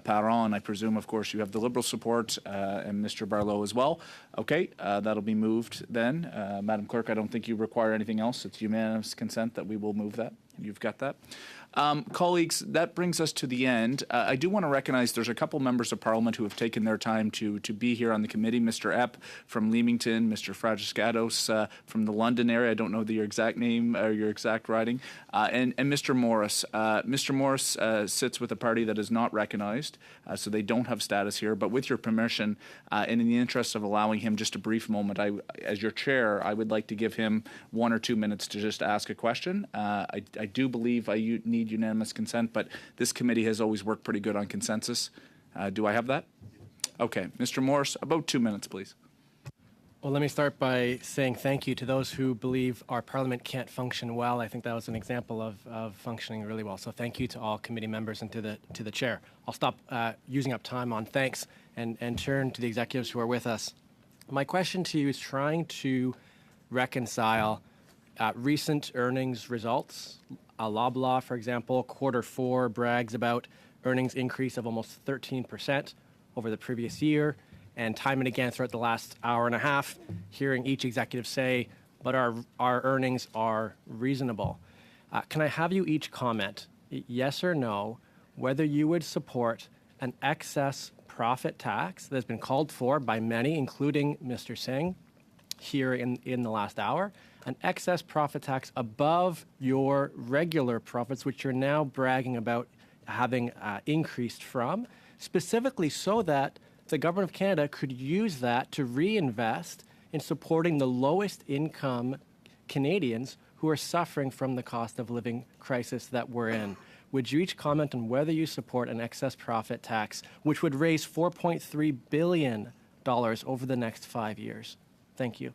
Parent. I presume, of course, you have the Liberal support and Mr. Barlow as well. Okay, that'll be moved then. Madam Clerk, I don't think you require anything else. It's unanimous consent that we will move that. You've got that. Colleagues, that brings us to the end. I do want to recognize there's a couple members of Parliament who have taken their time to be here on the committee. Mr. Epp from Leamington, Mr. Fragiscatos from the London area. I don't know your exact name or your exact riding. And Mr. Morris. Mr. Morris sits with a party that is not recognized, so they don't have status here. But with your permission, and in the interest of allowing him just a brief moment, as your chair, I would like to give him 1 or 2 minutes to just ask a question. I do believe I need unanimous consent, but this committee has always worked pretty good on consensus. Do I have that? Okay. Mr. Morris, about 2 minutes, please. Well, let me start by saying thank you to those who believe our Parliament can't function well. I think that was an example of functioning really well. So thank you to all committee members and to the chair. I'll stop using up time on thanks and turn to the executives who are with us. My question to you is trying to reconcile recent earnings results. Loblaw, for example, Q4 brags about earnings increase of almost 13% over the previous year. And time and again throughout the last hour and a half, hearing each executive say, but our earnings are reasonable. Can I have you each comment, yes or no, whether you would support an excess profit tax that has been called for by many, including Mr. Singh, here in the last hour, an excess profit tax above your regular profits, which you're now bragging about having increased from, specifically so that the Government of Canada could use that to reinvest in supporting the lowest income Canadians who are suffering from the cost of living crisis that we're in. Would you each comment on whether you support an excess profit tax, which would raise $4.3 billion over the next 5 years? Thank you.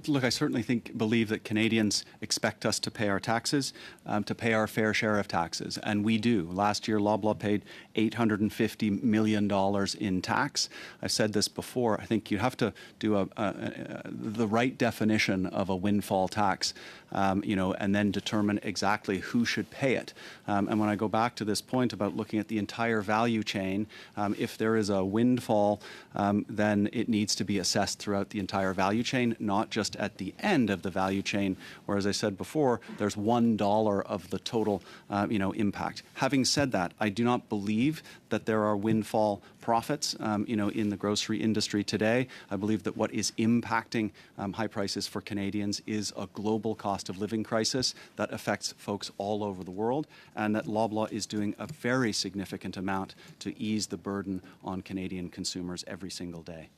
Look, I certainly believe that Canadians expect us to pay our taxes, to pay our fair share of taxes, and we do. Last year, Loblaw paid $850 million in tax. I've said this before. I think you have to do the right definition of a windfall tax, and then determine exactly who should pay it. And when I go back to this point about looking at the entire value chain, if there is a windfall, then it needs to be assessed throughout the entire value chain, not just at the end of the value chain, where, as I said before, there's $1 of the total, impact. Having said that, I do not believe that there are windfall profits, in the grocery industry today. I believe that what is impacting high prices for Canadians is a global cost of living crisis that affects folks all over the world, and that Loblaw is doing a very significant amount to ease the burden on Canadian consumers every single day.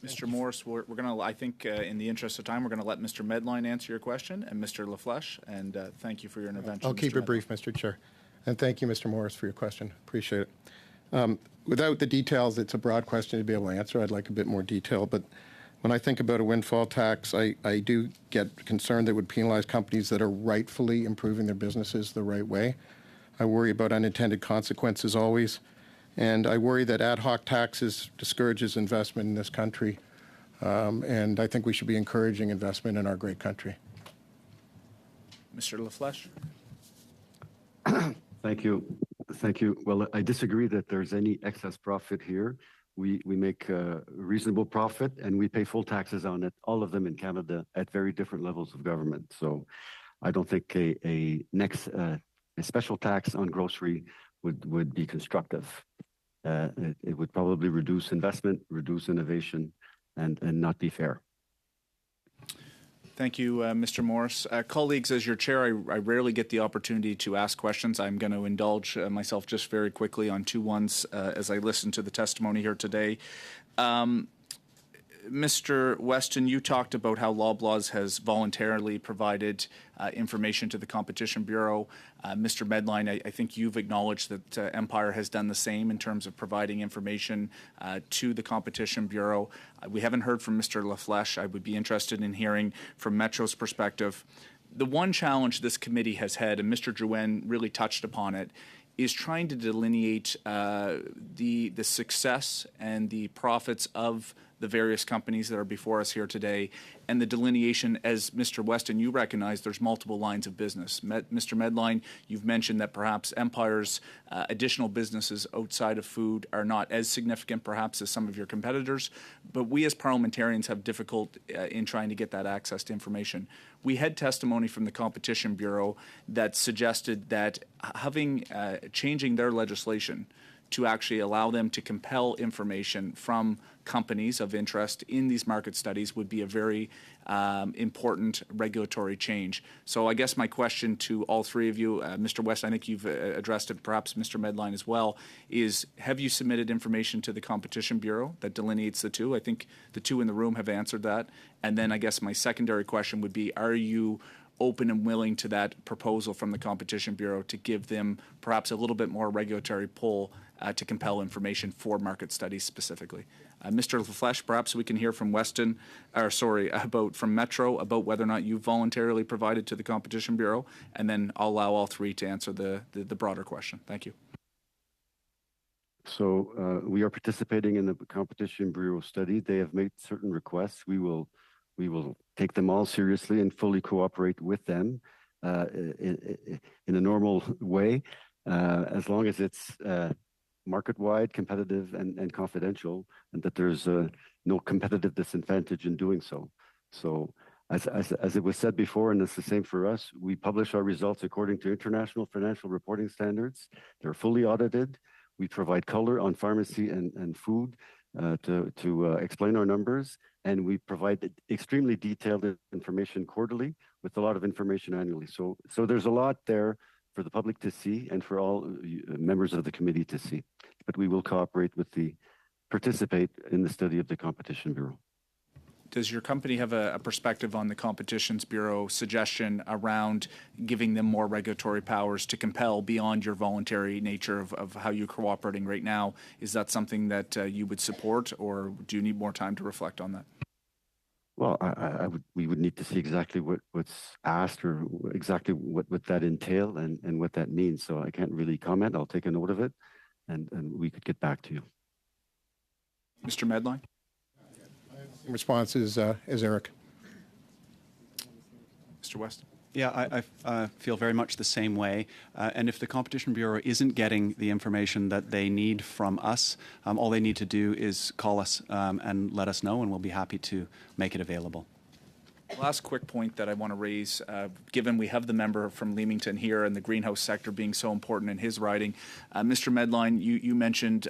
Mr. Morris, we're going to, I think, in the interest of time, we're going to let Mr. Medline answer your question, and Mr. LaFlèche, and thank you for your intervention. I'll keep it brief, Mr. Chair. And thank you, Mr. Morris, for your question. Appreciate it. Without the details, it's a broad question to be able to answer. I'd like a bit more detail. But when I think about a windfall tax, I do get concerned that it would penalize companies that are rightfully improving their businesses the right way. I worry about unintended consequences always. And I worry that ad hoc taxes discourages investment in this country. And I think we should be encouraging investment in our great country. Mr. LaFlèche. Thank you. Thank you. Well, I disagree that there's any excess profit here. We make a reasonable profit, and we pay full taxes on it, all of them in Canada, at very different levels of government. So I don't think a special tax on grocery would be constructive. It would probably reduce investment, reduce innovation, and not be fair. Thank you, Mr. Morris. Colleagues, as your chair, I rarely get the opportunity to ask questions. I'm going to indulge myself just very quickly on two ones as I listen to the testimony here today. Mr. Weston, you talked about how Loblaws has voluntarily provided information to the Competition Bureau. Mr. Medline, I think you've acknowledged that Empire has done the same in terms of providing information to the Competition Bureau. We haven't heard from Mr. LaFlèche. I would be interested in hearing from Metro's perspective. The one challenge this committee has had, and Mr. Drouin really touched upon it, is trying to delineate the success and the profits of the various companies that are before us here today, and the delineation, as Mr. Weston, you recognize there's multiple lines of business. Mr. Medline, you've mentioned that perhaps Empire's additional businesses outside of food are not as significant perhaps as some of your competitors, but we as parliamentarians have difficult in trying to get that access to information. We had testimony from the Competition Bureau that suggested that changing their legislation to actually allow them to compel information from companies of interest in these market studies would be a very important regulatory change. So I guess my question to all three of you, Mr. West, I think you've addressed it, perhaps Mr. Medline as well, is have you submitted information to the Competition Bureau that delineates the two? I think the two in the room have answered that. And then I guess my secondary question would be, are you open and willing to that proposal from the Competition Bureau to give them perhaps a little bit more regulatory pull to compel information for market studies specifically? Mr. LaFlèche, perhaps we can hear from from Metro about whether or not you voluntarily provided to the Competition Bureau, and then I'll allow all three to answer the broader question. Thank you. So we are participating in the Competition Bureau study. They have made certain requests. We will take them all seriously and fully cooperate with them in a normal way, as long as it's market-wide, competitive, and confidential, and that there's no competitive disadvantage in doing so. So as it was said before, and it's the same for us, we publish our results according to international financial reporting standards. They're fully audited. We provide color on pharmacy and food to explain our numbers, and we provide extremely detailed information quarterly with a lot of information annually. So there's a lot there for the public to see and for all members of the committee to see. But we will participate in the study of the Competition Bureau. Does your company have a perspective on the Competitions Bureau suggestion around giving them more regulatory powers to compel beyond your voluntary nature of how you're cooperating right now? Is that something that you would support, or do you need more time to reflect on that? Well, we would need to see exactly what's asked or exactly what that entail and what that means. So I can't really comment. I'll take a note of it, and we could get back to you. Mr. Medline? Response is Eric. Mr. Weston? Yeah, I feel very much the same way. And if the Competition Bureau isn't getting the information that they need from us, all they need to do is call us and let us know, and we'll be happy to make it available. Last quick point that I want to raise, given we have the member from Leamington here and the greenhouse sector being so important in his riding. Mr. Medline, you mentioned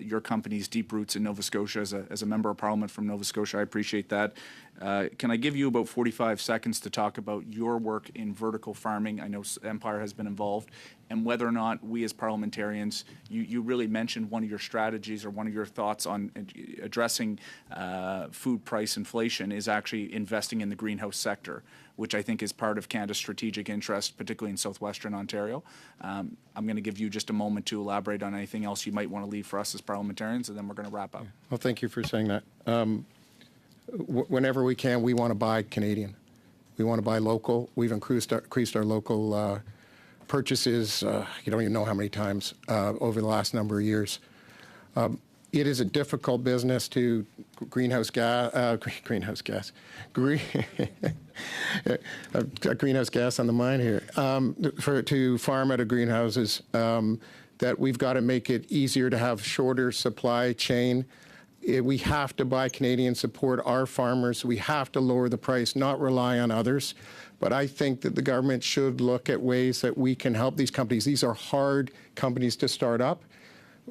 your company's deep roots in Nova Scotia as a member of Parliament from Nova Scotia. I appreciate that. Can I give you about 45 seconds to talk about your work in vertical farming? I know Empire has been involved, and whether or not we as parliamentarians, you really mentioned one of your strategies or one of your thoughts on addressing food price inflation is actually investing in the greenhouse sector, which I think is part of Canada's strategic interest, particularly in southwestern Ontario. I'm going to give you just a moment to elaborate on anything else you might want to leave for us as parliamentarians, and then we're going to wrap up. Well, thank you for saying that. Whenever we can, we want to buy Canadian. We want to buy local. We've increased our local purchases, you don't even know how many times over the last number of years. It is a difficult business to greenhouse gas. I've got greenhouse gas on the mind here. To farm out of greenhouses, that we've got to make it easier to have shorter supply chain. We have to buy Canadian, support our farmers. We have to lower the price, not rely on others. But I think that the government should look at ways that we can help these companies. These are hard companies to start up.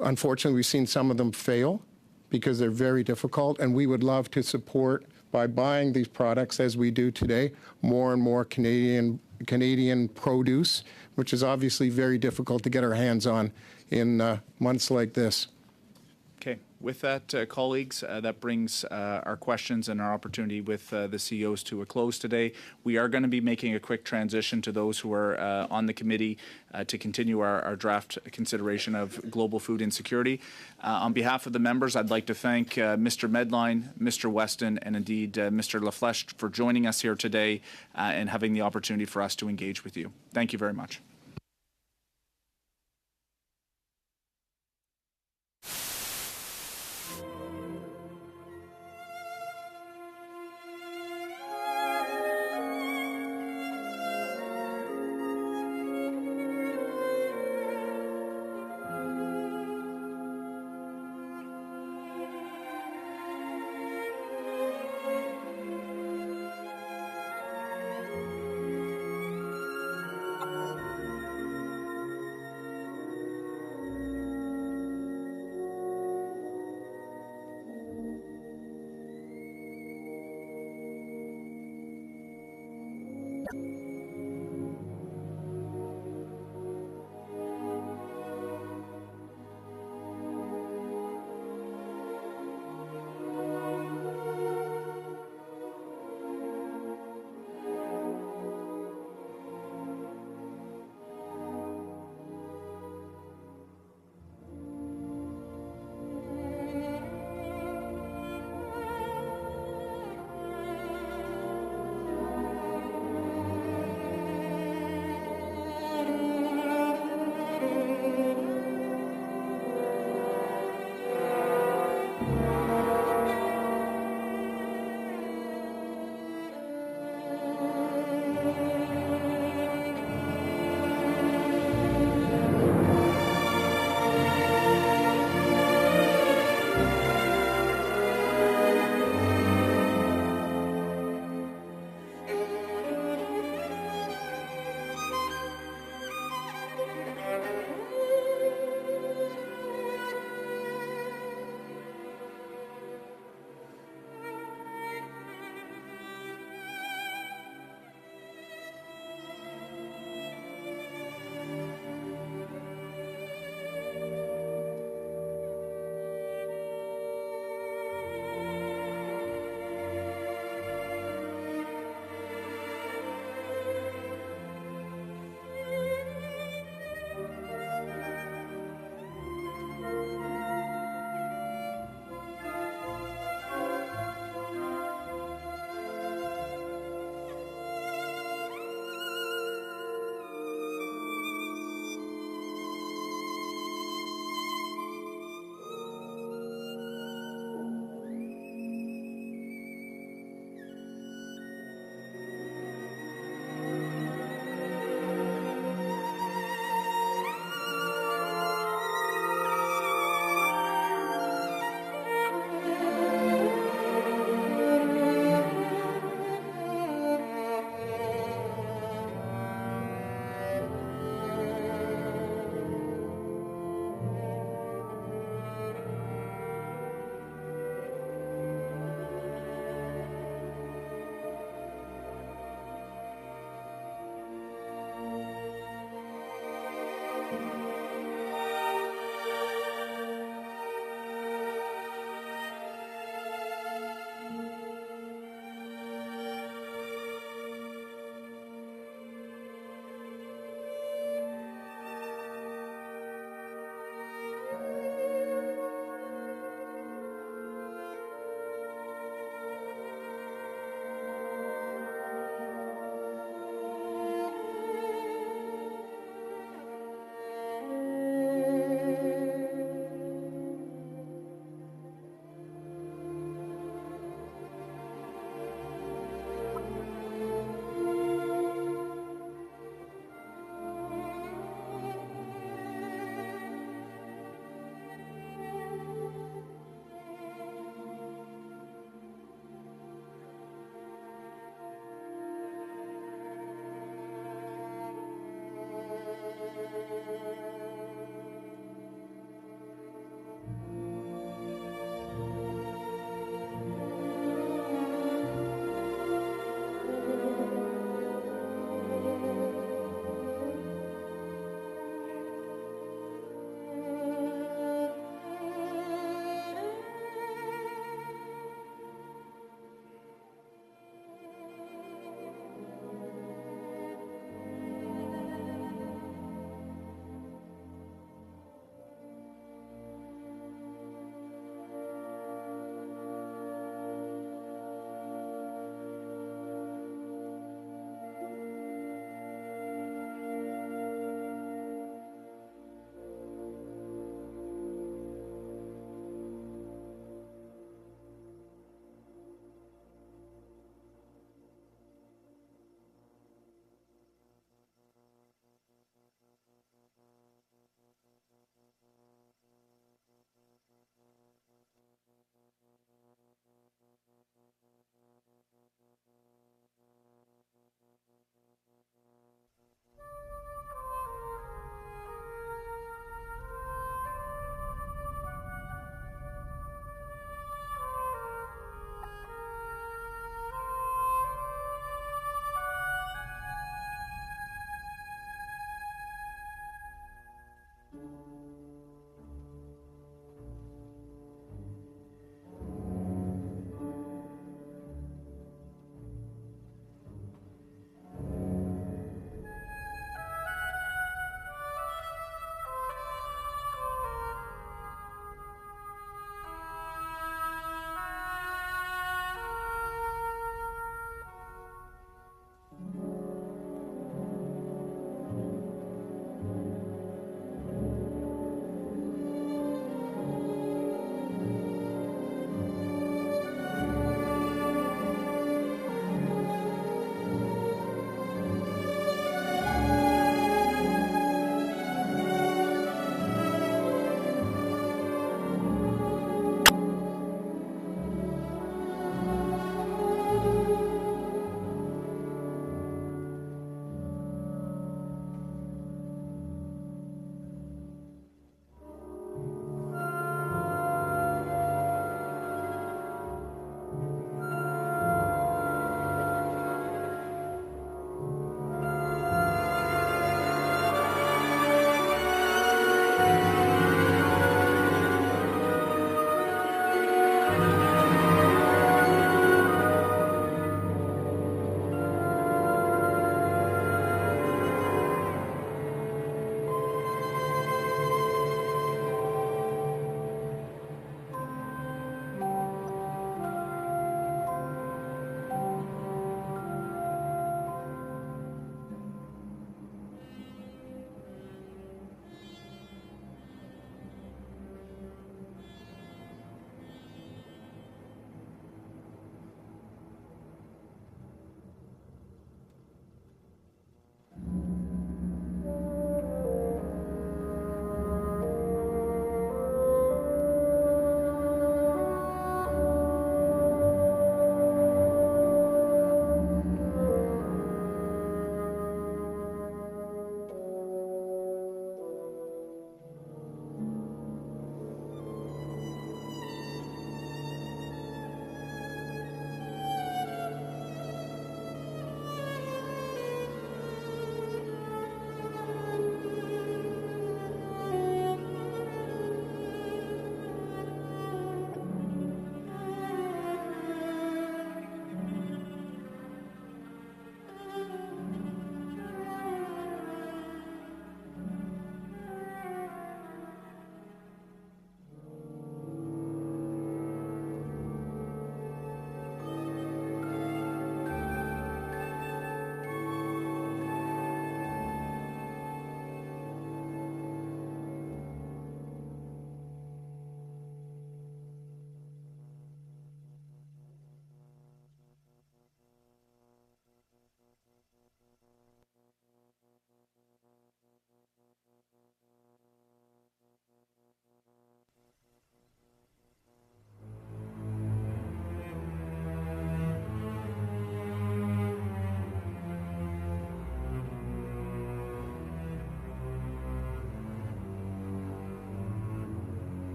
Unfortunately, we've seen some of them fail because they're very difficult, and we would love to support, by buying these products as we do today, more and more Canadian produce, which is obviously very difficult to get our hands on in months like this. Okay. With that, colleagues, that brings our questions and our opportunity with the CEOs to a close today. We are going to be making a quick transition to those who are on the committee to continue our draft consideration of global food insecurity. On behalf of the members, I'd like to thank Mr. Medline, Mr. Weston, and indeed Mr. Laflèche for joining us here today and having the opportunity for us to engage with you. Thank you very much.